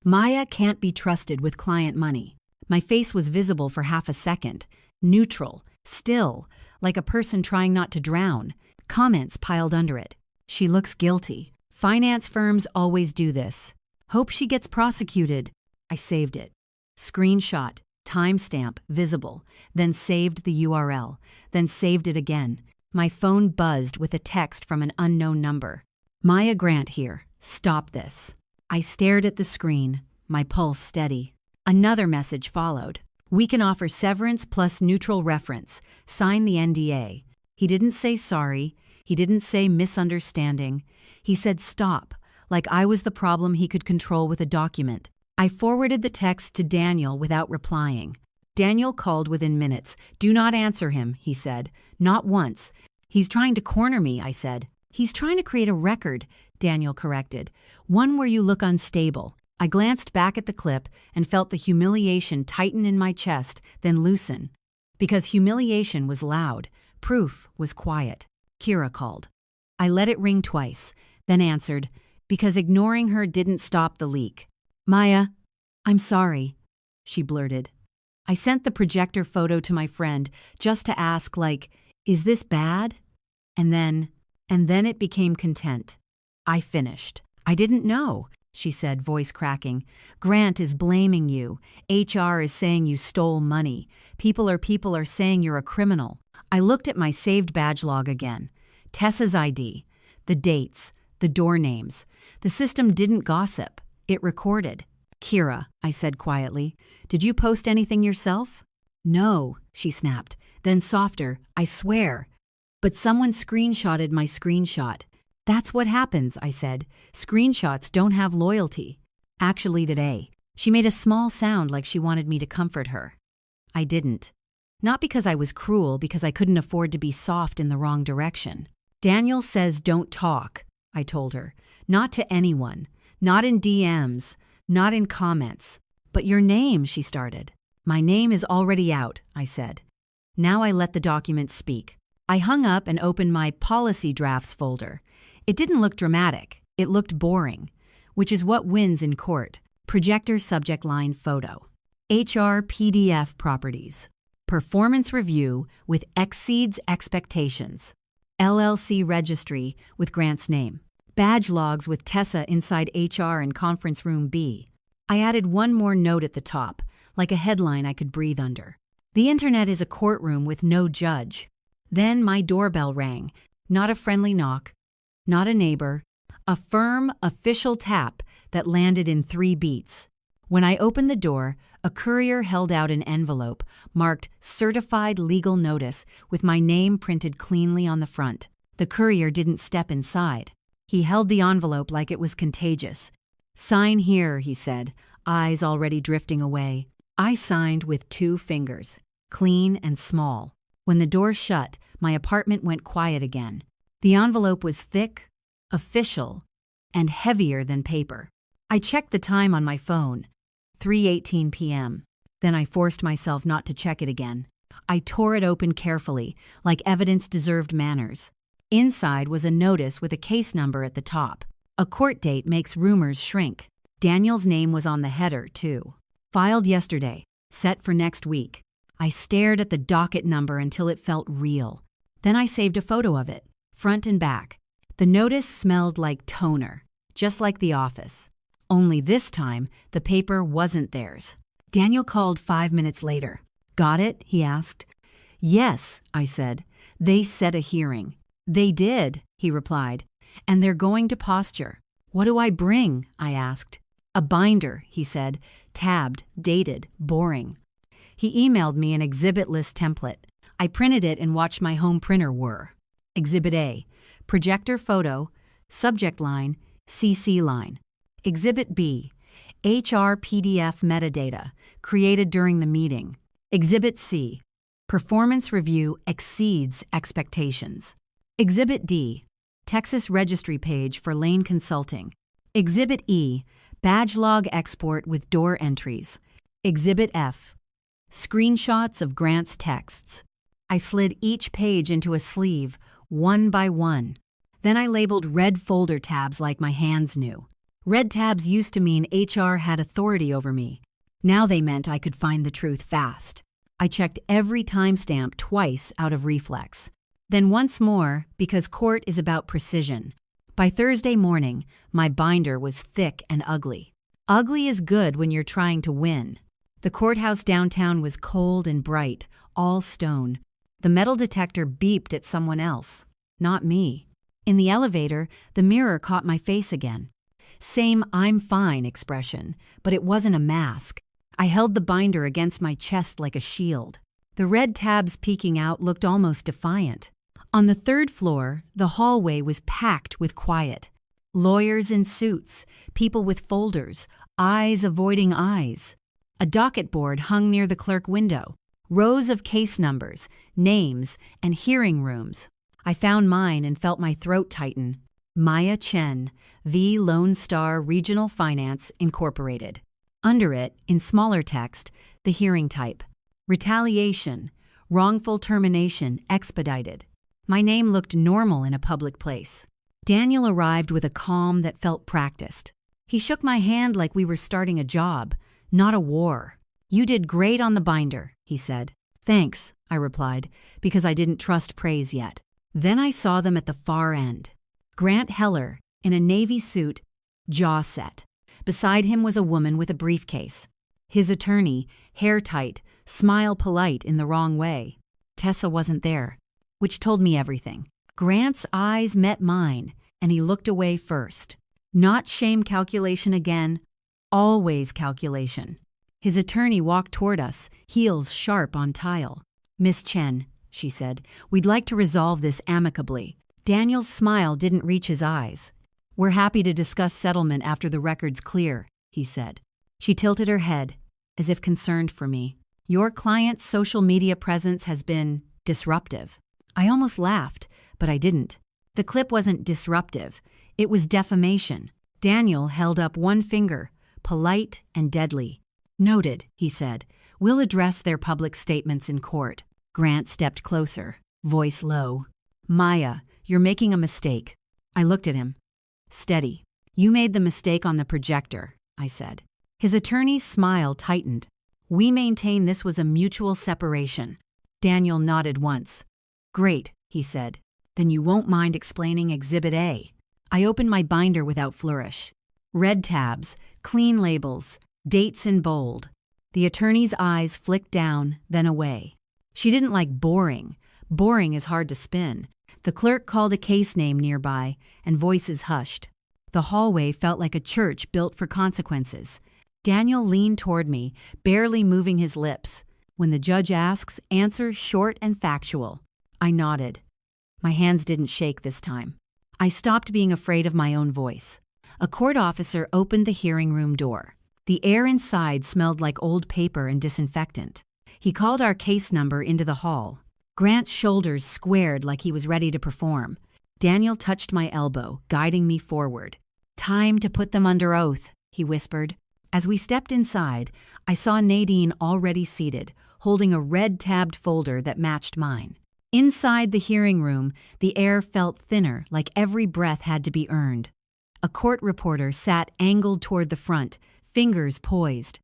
Maya can't be trusted with client money. My face was visible for half a second. Neutral, still, like a person trying not to drown. Comments piled under it. She looks guilty. Finance firms always do this. Hope she gets prosecuted. I saved it. Screenshot, timestamp, visible, then saved the URL, then saved it again. My phone buzzed with a text from an unknown number. Maya Grant here. Stop this. I stared at the screen, my pulse steady. Another message followed. We can offer severance plus neutral reference. Sign the NDA. He didn't say sorry. He didn't say misunderstanding. He said stop, like I was the problem he could control with a document. I forwarded the text to Daniel without replying. Daniel called within minutes. Do not answer him, he said. Not once. He's trying to corner me, I said. He's trying to create a record, Daniel corrected. One where you look unstable. I glanced back at the clip and felt the humiliation tighten in my chest, then loosen. Because humiliation was loud, proof was quiet. Kira called. I let it ring twice, then answered, because ignoring her didn't stop the leak. Maya, I'm sorry, she blurted. I sent the projector photo to my friend just to ask, like, is this bad? And then it became content. I finished. I didn't know, she said, voice cracking. Grant is blaming you. HR is saying you stole money. People are saying you're a criminal. I looked at my saved badge log again. Tessa's ID, the dates, the door names. The system didn't gossip. It recorded. Kira, I said quietly, did you post anything yourself? No, she snapped. Then softer, I swear. But someone screenshotted my screenshot. That's what happens, I said. Screenshots don't have loyalty. Actually today, she made a small sound like she wanted me to comfort her. I didn't. Not because I was cruel, because I couldn't afford to be soft in the wrong direction. Daniel says don't talk, I told her. Not to anyone. Not in DMs. Not in comments. But your name, she started. My name is already out, I said. Now I let the document speak. I hung up and opened my policy drafts folder. It didn't look dramatic. It looked boring, which is what wins in court. Projector subject line photo. HR PDF properties. Performance review with exceeds expectations. LLC registry with Grant's name. Badge logs with Tessa inside HR and conference room B. I added one more note at the top, like a headline I could breathe under. The internet is a courtroom with no judge. Then my doorbell rang. Not a friendly knock. Not a neighbor. A firm, official tap that landed in 3 beats. When I opened the door, a courier held out an envelope marked Certified Legal Notice with my name printed cleanly on the front. The courier didn't step inside. He held the envelope like it was contagious. Sign here, he said, eyes already drifting away. I signed with 2 fingers, clean and small. When the door shut, my apartment went quiet again. The envelope was thick, official, and heavier than paper. I checked the time on my phone, 3:18 p.m. Then I forced myself not to check it again. I tore it open carefully, like evidence deserved manners. Inside was a notice with a case number at the top. A court date makes rumors shrink. Daniel's name was on the header, too. Filed yesterday, set for next week. I stared at the docket number until it felt real. Then I saved a photo of it, front and back. The notice smelled like toner, just like the office. Only this time, the paper wasn't theirs. Daniel called 5 minutes later. Got it? He asked. Yes, I said. They set a hearing. They did, he replied. And they're going to posture. What do I bring? I asked. A binder, he said, tabbed, dated, boring. He emailed me an exhibit list template. I printed it and watched my home printer whir. Exhibit A, projector photo, subject line, CC line. Exhibit B, HR PDF metadata, created during the meeting. Exhibit C, performance review exceeds expectations. Exhibit D, Texas registry page for Lane Consulting. Exhibit E, badge log export with door entries. Exhibit F, screenshots of Grant's texts. I slid each page into a sleeve, one by one. Then I labeled red folder tabs like my hands knew. Red tabs used to mean HR had authority over me. Now they meant I could find the truth fast. I checked every timestamp twice out of reflex. Then once more, because court is about precision. By Thursday morning, my binder was thick and ugly. Ugly is good when you're trying to win. The courthouse downtown was cold and bright, all stone. The metal detector beeped at someone else, not me. In the elevator, the mirror caught my face again. Same "I'm fine" expression, but it wasn't a mask. I held the binder against my chest like a shield. The red tabs peeking out looked almost defiant. On the third floor, the hallway was packed with quiet. Lawyers in suits, people with folders, eyes avoiding eyes. A docket board hung near the clerk window. Rows of case numbers, names, and hearing rooms. I found mine and felt my throat tighten. Maya Chen, V. Lone Star Regional Finance, Incorporated. Under it, in smaller text, the hearing type. Retaliation, wrongful termination, expedited. My name looked normal in a public place. Daniel arrived with a calm that felt practiced. He shook my hand like we were starting a job, not a war. "You did great on the binder," he said. "Thanks," I replied, because I didn't trust praise yet. Then I saw them at the far end. Grant Heller, in a navy suit, jaw set. Beside him was a woman with a briefcase. His attorney, hair tight, smile polite in the wrong way. Tessa wasn't there, which told me everything. Grant's eyes met mine, and he looked away first. Not shame calculation again, always calculation. His attorney walked toward us, heels sharp on tile. "Miss Chen," she said, "we'd like to resolve this amicably." Daniel's smile didn't reach his eyes. "We're happy to discuss settlement after the record's clear," he said. She tilted her head, as if concerned for me. "Your client's social media presence has been disruptive." I almost laughed, but I didn't. The clip wasn't disruptive. It was defamation. Daniel held up one finger, polite and deadly. "Noted," he said. "We'll address their public statements in court." Grant stepped closer, voice low. "Maya, you're making a mistake." I looked at him. "Steady. You made the mistake on the projector," I said. His attorney's smile tightened. "We maintain this was a mutual separation." Daniel nodded once. "Great," he said. "Then you won't mind explaining Exhibit A." I opened my binder without flourish. Red tabs, clean labels, dates in bold. The attorney's eyes flicked down, then away. She didn't like boring. Boring is hard to spin. The clerk called a case name nearby, and voices hushed. The hallway felt like a church built for consequences. Daniel leaned toward me, barely moving his lips. When the judge asks, answer short and factual. I nodded. My hands didn't shake this time. I stopped being afraid of my own voice. A court officer opened the hearing room door. The air inside smelled like old paper and disinfectant. He called our case number into the hall. Grant's shoulders squared like he was ready to perform. Daniel touched my elbow, guiding me forward. "Time to put them under oath," he whispered. As we stepped inside, I saw Nadine already seated, holding a red-tabbed folder that matched mine. Inside the hearing room, the air felt thinner, like every breath had to be earned. A court reporter sat angled toward the front, fingers poised.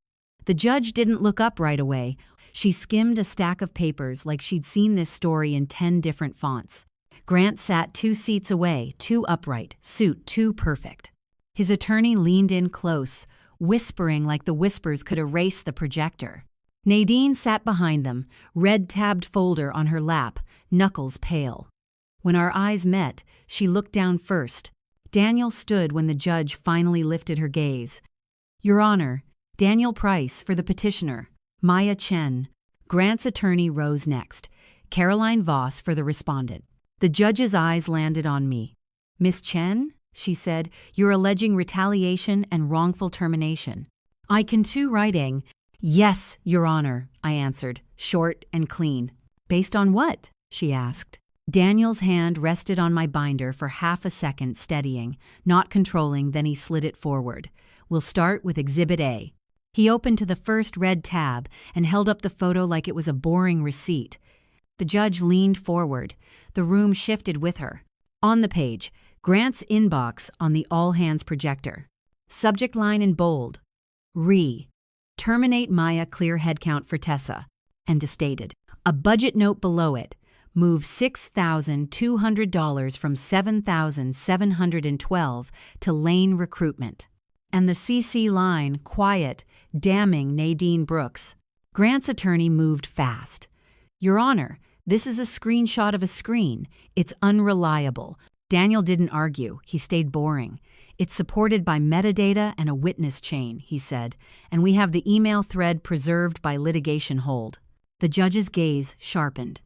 The judge didn't look up right away. She skimmed a stack of papers like she'd seen this story in 10 different fonts. Grant sat 2 seats away, too upright, suit too perfect. His attorney leaned in close, whispering like the whispers could erase the projector. Nadine sat behind them, red-tabbed folder on her lap, knuckles pale. When our eyes met, she looked down first. Daniel stood when the judge finally lifted her gaze. Your Honor, Daniel Price for the petitioner, Maya Chen. Grant's attorney rose next, Caroline Voss for the respondent. The judge's eyes landed on me. Miss Chen, she said, you're alleging retaliation and wrongful termination. I can too writing. Yes, Your Honor, I answered, short and clean. Based on what? She asked. Daniel's hand rested on my binder for half a second, steadying, not controlling, then he slid it forward. We'll start with Exhibit A. He opened to the first red tab and held up the photo like it was a boring receipt. The judge leaned forward. The room shifted with her. On the page, Grant's inbox on the all-hands projector. Subject line in bold. Terminate Maya, clear headcount for Tessa. And stated. A budget note below it. Move $6,200 from $7,712 to Lane recruitment. And the CC line, quiet, damning Nadine Brooks. Grant's attorney moved fast. Your Honor, this is a screenshot of a screen. It's unreliable. Daniel didn't argue. He stayed boring. It's supported by metadata and a witness chain, he said, and we have the email thread preserved by litigation hold. The judge's gaze sharpened.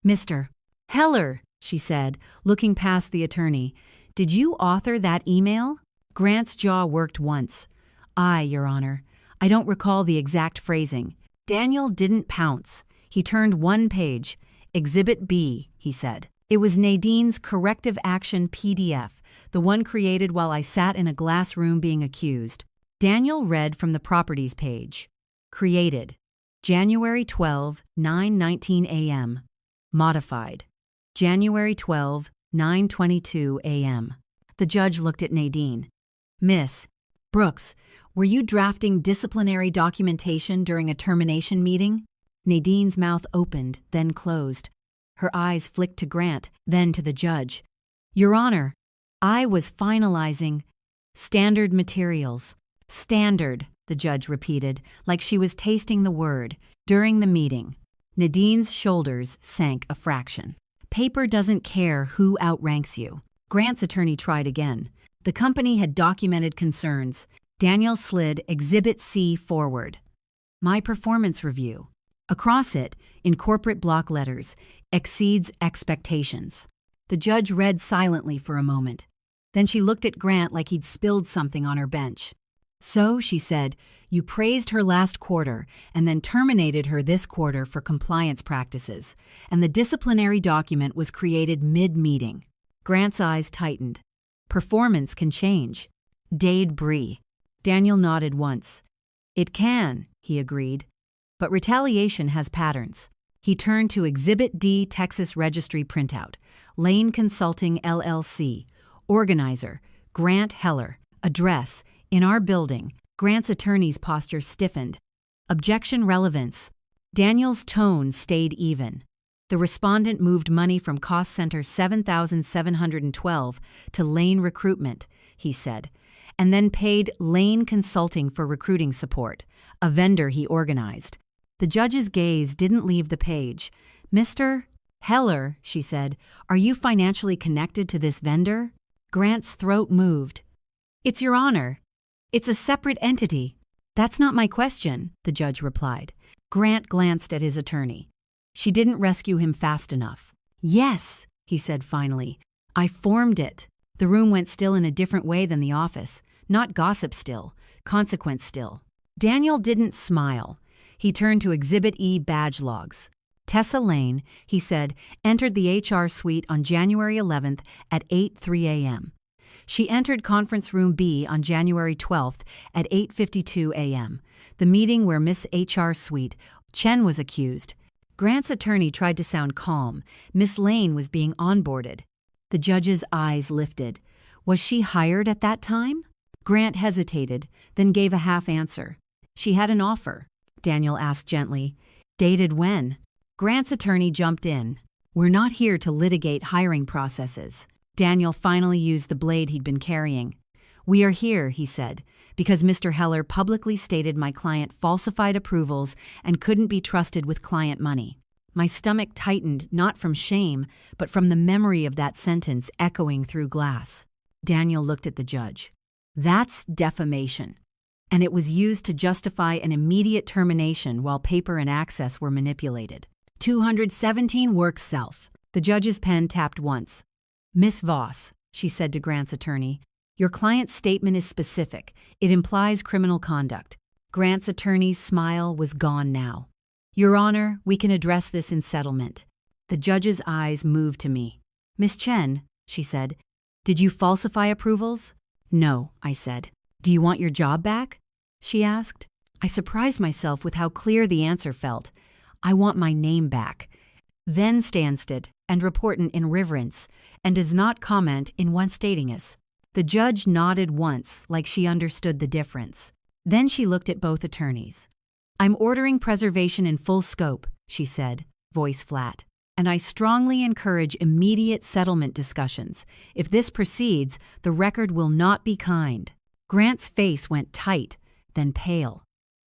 Mr. Heller, she said, looking past the attorney, did you author that email? Grant's jaw worked once. Aye, Your Honor. I don't recall the exact phrasing. Daniel didn't pounce. He turned one page. Exhibit B, he said. It was Nadine's corrective action PDF, the one created while I sat in a glass room being accused. Daniel read from the properties page. Created. January 12, 9:19 a.m. Modified. January 12, 9:22 a.m. The judge looked at Nadine. Miss Brooks, were you drafting disciplinary documentation during a termination meeting? Nadine's mouth opened, then closed. Her eyes flicked to Grant, then to the judge. Your Honor, I was finalizing standard materials. Standard, the judge repeated, like she was tasting the word. During the meeting, Nadine's shoulders sank a fraction. Paper doesn't care who outranks you. Grant's attorney tried again. The company had documented concerns. Daniel slid Exhibit C forward. My performance review. Across it, in corporate block letters, exceeds expectations. The judge read silently for a moment. Then she looked at Grant like he'd spilled something on her bench. So, she said, you praised her last quarter and then terminated her this quarter for compliance practices, and the disciplinary document was created mid-meeting. Grant's eyes tightened. Performance can change. Dade Bree. Daniel nodded once. It can, he agreed. But retaliation has patterns. He turned to Exhibit D Texas Registry printout. Lane Consulting, LLC. Organizer, Grant Heller. Address, in our building. Grant's attorney's posture stiffened. Objection relevance. Daniel's tone stayed even. The respondent moved money from cost center 7,712 to Lane Recruitment, he said, and then paid Lane Consulting for recruiting support, a vendor he organized. The judge's gaze didn't leave the page. Mr. Heller, she said, are you financially connected to this vendor? Grant's throat moved. It's Your Honor. It's a separate entity. That's not my question, the judge replied. Grant glanced at his attorney. She didn't rescue him fast enough. Yes, he said finally. I formed it. The room went still in a different way than the office. Not gossip still, consequence still. Daniel didn't smile. He turned to Exhibit E badge logs. Tessa Lane, he said, entered the HR suite on January 11th at 8:03 a.m. She entered Conference Room B on January 12th at 8:52 a.m., the meeting where Miss HR Suite, Chen, was accused. Grant's attorney tried to sound calm. Miss Lane was being onboarded. The judge's eyes lifted. Was she hired at that time? Grant hesitated, then gave a half answer. She had an offer, Daniel asked gently. Dated when? Grant's attorney jumped in. We're not here to litigate hiring processes. Daniel finally used the blade he'd been carrying. We are here, he said, because Mr. Heller publicly stated my client falsified approvals and couldn't be trusted with client money. My stomach tightened not from shame, but from the memory of that sentence echoing through glass. Daniel looked at the judge. That's defamation. and it was used to justify an immediate termination while paper and access were manipulated. 217 works self. The judge's pen tapped once. Miss Voss, she said to Grant's attorney, your client's statement is specific. It implies criminal conduct. Grant's attorney's smile was gone now. Your Honor, we can address this in settlement. The judge's eyes moved to me. Miss Chen, she said, did you falsify approvals? No, I said. Do you want your job back? She asked. I surprised myself with how clear the answer felt. I want my name back. Then standstill and report in reverence, and does not comment in one stating us. The judge nodded once, like she understood the difference. Then she looked at both attorneys. I'm ordering preservation in full scope, she said, voice flat. And I strongly encourage immediate settlement discussions. If this proceeds, the record will not be kind. Grant's face went tight, then pale.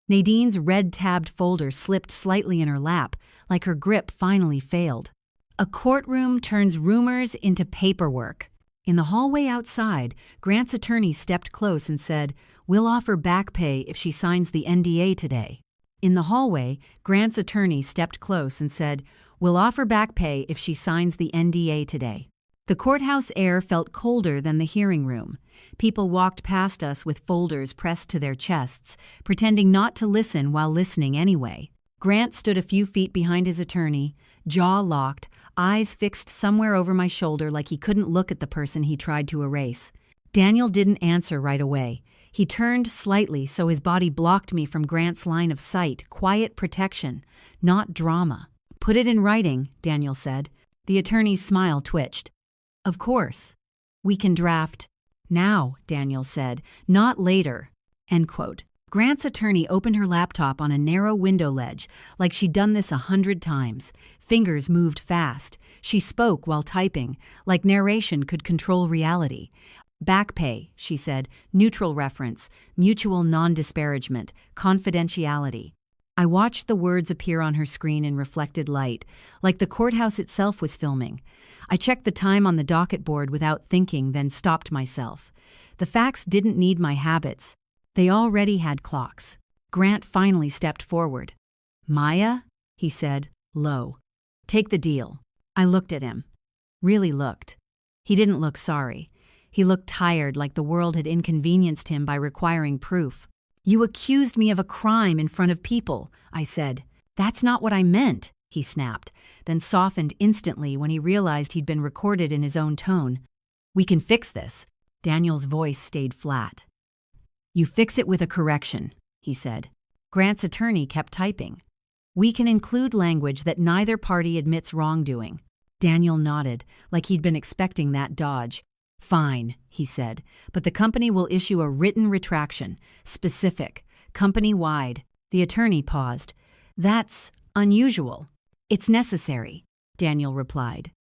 Nadine's red-tabbed folder slipped slightly in her lap, like her grip finally failed. A courtroom turns rumors into paperwork. In the hallway outside, Grant's attorney stepped close and said, we'll offer back pay if she signs the NDA today. In the hallway, Grant's attorney stepped close and said, we'll offer back pay if she signs the NDA today. The courthouse air felt colder than the hearing room. People walked past us with folders pressed to their chests, pretending not to listen while listening anyway. Grant stood a few feet behind his attorney, jaw locked, eyes fixed somewhere over my shoulder like he couldn't look at the person he tried to erase. Daniel didn't answer right away. He turned slightly so his body blocked me from Grant's line of sight, quiet protection, not drama. Put it in writing, Daniel said. The attorney's smile twitched. Of course. We can draft. Now, Daniel said, not later. End quote. Grant's attorney opened her laptop on a narrow window ledge, like she'd done this 100 times. Fingers moved fast. She spoke while typing, like narration could control reality. Back pay, she said, neutral reference, mutual non-disparagement, confidentiality. I watched the words appear on her screen in reflected light, like the courthouse itself was filming. I checked the time on the docket board without thinking, then stopped myself. The facts didn't need my habits. They already had clocks. Grant finally stepped forward. Maya? He said, low. Take the deal. I looked at him. Really looked. He didn't look sorry. He looked tired, like the world had inconvenienced him by requiring proof. You accused me of a crime in front of people, I said. That's not what I meant, he snapped, then softened instantly when he realized he'd been recorded in his own tone. We can fix this. Daniel's voice stayed flat. You fix it with a correction, he said. Grant's attorney kept typing. We can include language that neither party admits wrongdoing. Daniel nodded, like he'd been expecting that dodge. Fine, he said, but the company will issue a written retraction, specific, company-wide. The attorney paused. That's unusual. It's necessary, Daniel replied.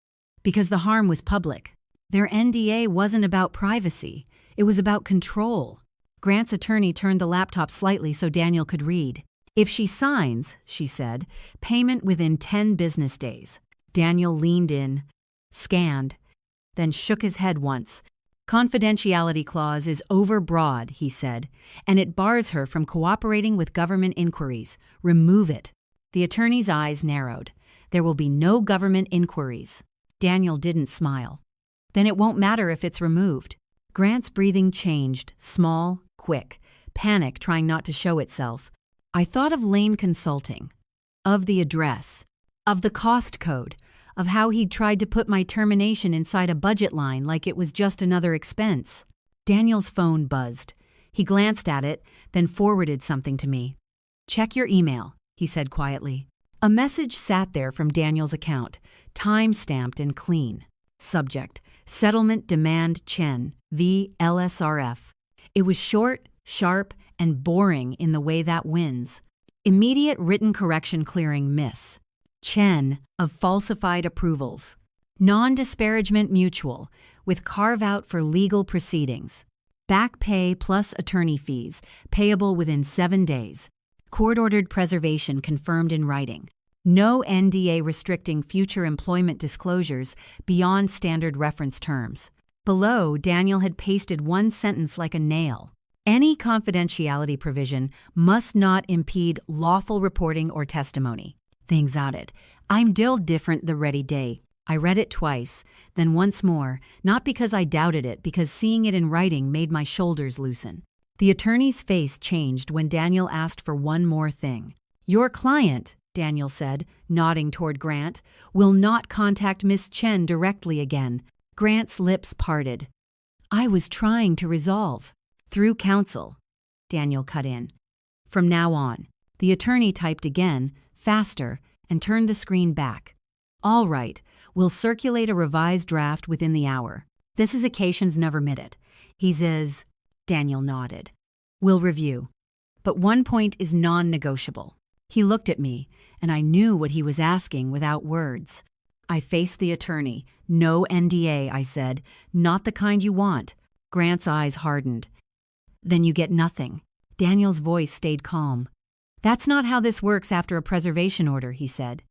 Because the harm was public. Their NDA wasn't about privacy. It was about control. Grant's attorney turned the laptop slightly so Daniel could read. If she signs, she said, payment within 10 business days. Daniel leaned in, scanned, then shook his head once. Confidentiality clause is overbroad, he said, and it bars her from cooperating with government inquiries. Remove it. The attorney's eyes narrowed. There will be no government inquiries. Daniel didn't smile. Then it won't matter if it's removed. Grant's breathing changed, small, quick, panic trying not to show itself. I thought of Lane Consulting, of the address, of the cost code, of how he'd tried to put my termination inside a budget line like it was just another expense. Daniel's phone buzzed. He glanced at it, then forwarded something to me. Check your email, he said quietly. A message sat there from Daniel's account, time-stamped and clean. Subject, Settlement Demand Chen, v. LSRF. It was short, sharp, and boring in the way that wins. Immediate written correction clearing miss. Chen of falsified approvals. Non-disparagement mutual, with carve-out for legal proceedings. Back pay plus attorney fees, payable within 7 days. Court-ordered preservation confirmed in writing. No NDA restricting future employment disclosures beyond standard reference terms. Below, Daniel had pasted one sentence like a nail. Any confidentiality provision must not impede lawful reporting or testimony. Things added. I'm still different the ready day. I read it twice, then once more, not because I doubted it, because seeing it in writing made my shoulders loosen. The attorney's face changed when Daniel asked for one more thing. Your client, Daniel said, nodding toward Grant, will not contact Miss Chen directly again. Grant's lips parted. I was trying to resolve. Through counsel, Daniel cut in. From now on, the attorney typed again, faster, and turned the screen back. All right, we'll circulate a revised draft within the hour. This is occasions never minute. He says, Daniel nodded. We'll review. But one point is non-negotiable. He looked at me, and I knew what he was asking without words. I faced the attorney. No NDA, I said. Not the kind you want. Grant's eyes hardened. Then you get nothing. Daniel's voice stayed calm. That's not how this works after a preservation order, he said.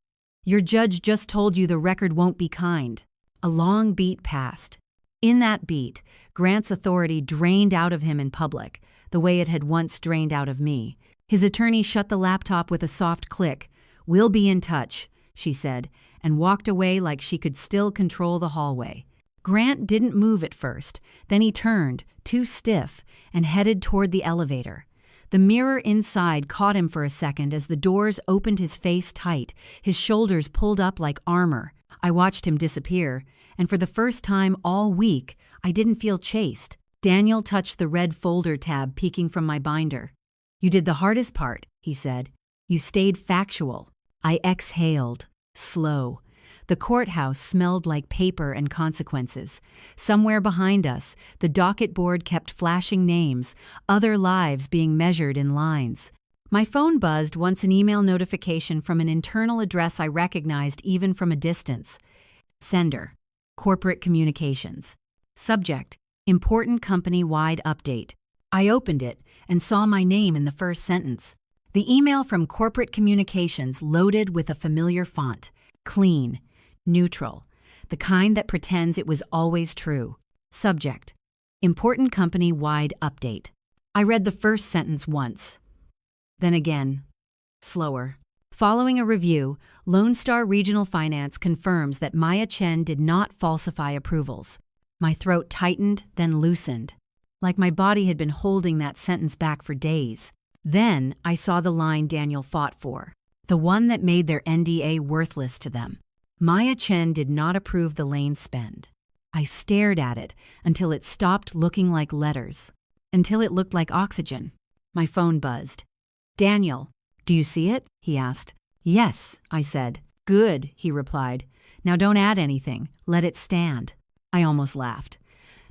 Your judge just told you the record won't be kind. A long beat passed. In that beat, Grant's authority drained out of him in public, the way it had once drained out of me. His attorney shut the laptop with a soft click. We'll be in touch, she said, and walked away like she could still control the hallway. Grant didn't move at first. Then he turned, too stiff, and headed toward the elevator. The mirror inside caught him for a second as the doors opened his face tight, his shoulders pulled up like armor. I watched him disappear, and for the first time all week, I didn't feel chased. Daniel touched the red folder tab peeking from my binder. You did the hardest part, he said. You stayed factual. I exhaled, slow. The courthouse smelled like paper and consequences. Somewhere behind us, the docket board kept flashing names, other lives being measured in lines. My phone buzzed once an email notification from an internal address I recognized even from a distance. Sender, Corporate Communications. Subject, Important Company-Wide Update. I opened it and saw my name in the first sentence. The email from Corporate Communications loaded with a familiar font. Clean. Neutral, the kind that pretends it was always true. Subject, Important Company-Wide Update. I read the first sentence once. Then again, slower. Following a review, Lone Star Regional Finance confirms that Maya Chen did not falsify approvals. My throat tightened, then loosened, like my body had been holding that sentence back for days. Then I saw the line Daniel fought for, the one that made their NDA worthless to them. Maya Chen did not approve the lane spend. I stared at it until it stopped looking like letters, until it looked like oxygen. My phone buzzed. Daniel, do you see it? He asked. Yes, I said. Good, he replied. Now don't add anything. Let it stand. I almost laughed.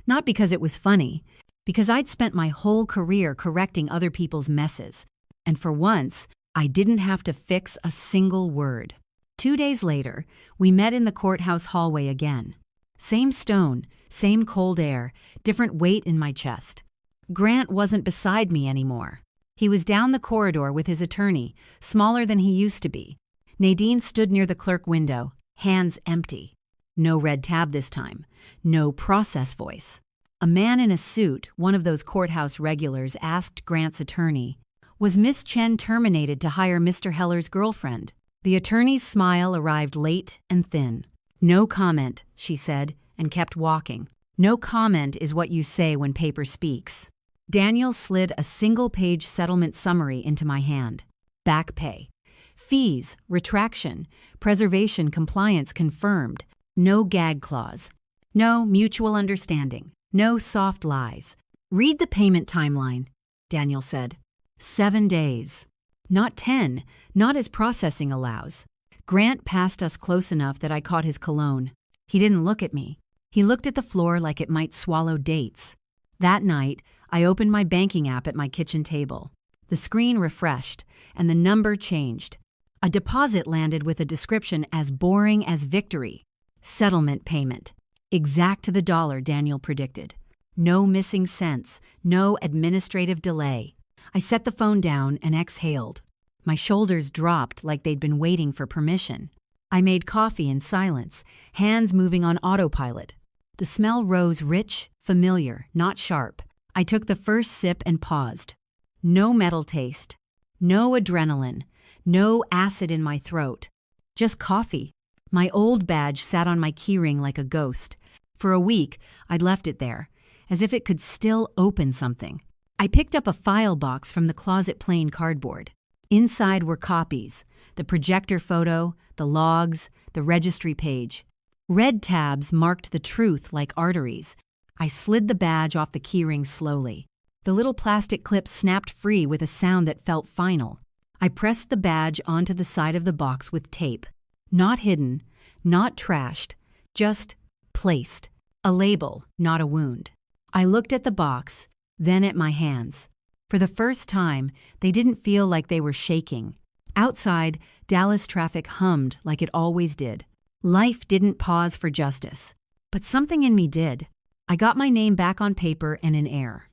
Not because it was funny, because I'd spent my whole career correcting other people's messes, and for once, I didn't have to fix a single word. 2 days later, we met in the courthouse hallway again. Same stone, same cold air, different weight in my chest. Grant wasn't beside me anymore. He was down the corridor with his attorney, smaller than he used to be. Nadine stood near the clerk window, hands empty. No red tab this time. No process voice. A man in a suit, one of those courthouse regulars, asked Grant's attorney, "Was Miss Chen terminated to hire Mr. Heller's girlfriend?" The attorney's smile arrived late and thin. No comment, she said, and kept walking. No comment is what you say when paper speaks. Daniel slid a single-page settlement summary into my hand. Back pay. Fees, retraction, preservation compliance confirmed. No gag clause. No mutual understanding. No soft lies. Read the payment timeline, Daniel said. 7 days. Not 10, not as processing allows. Grant passed us close enough that I caught his cologne. He didn't look at me. He looked at the floor like it might swallow dates. That night, I opened my banking app at my kitchen table. The screen refreshed, and the number changed. A deposit landed with a description as boring as victory. Settlement payment. Exact to the dollar, Daniel predicted. No missing cents, no administrative delay. I set the phone down and exhaled. My shoulders dropped like they'd been waiting for permission. I made coffee in silence, hands moving on autopilot. The smell rose rich, familiar, not sharp. I took the first sip and paused. No metal taste. No adrenaline. No acid in my throat. Just coffee. My old badge sat on my keyring like a ghost. For a week, I'd left it there, as if it could still open something. I picked up a file box from the closet plain cardboard. Inside were copies, the projector photo, the logs, the registry page. Red tabs marked the truth like arteries. I slid the badge off the keyring slowly. The little plastic clip snapped free with a sound that felt final. I pressed the badge onto the side of the box with tape. Not hidden, not trashed, just placed. A label, not a wound. I looked at the box, then at my hands. For the first time, they didn't feel like they were shaking. Outside, Dallas traffic hummed like it always did. Life didn't pause for justice. But something in me did. I got my name back on paper and in air.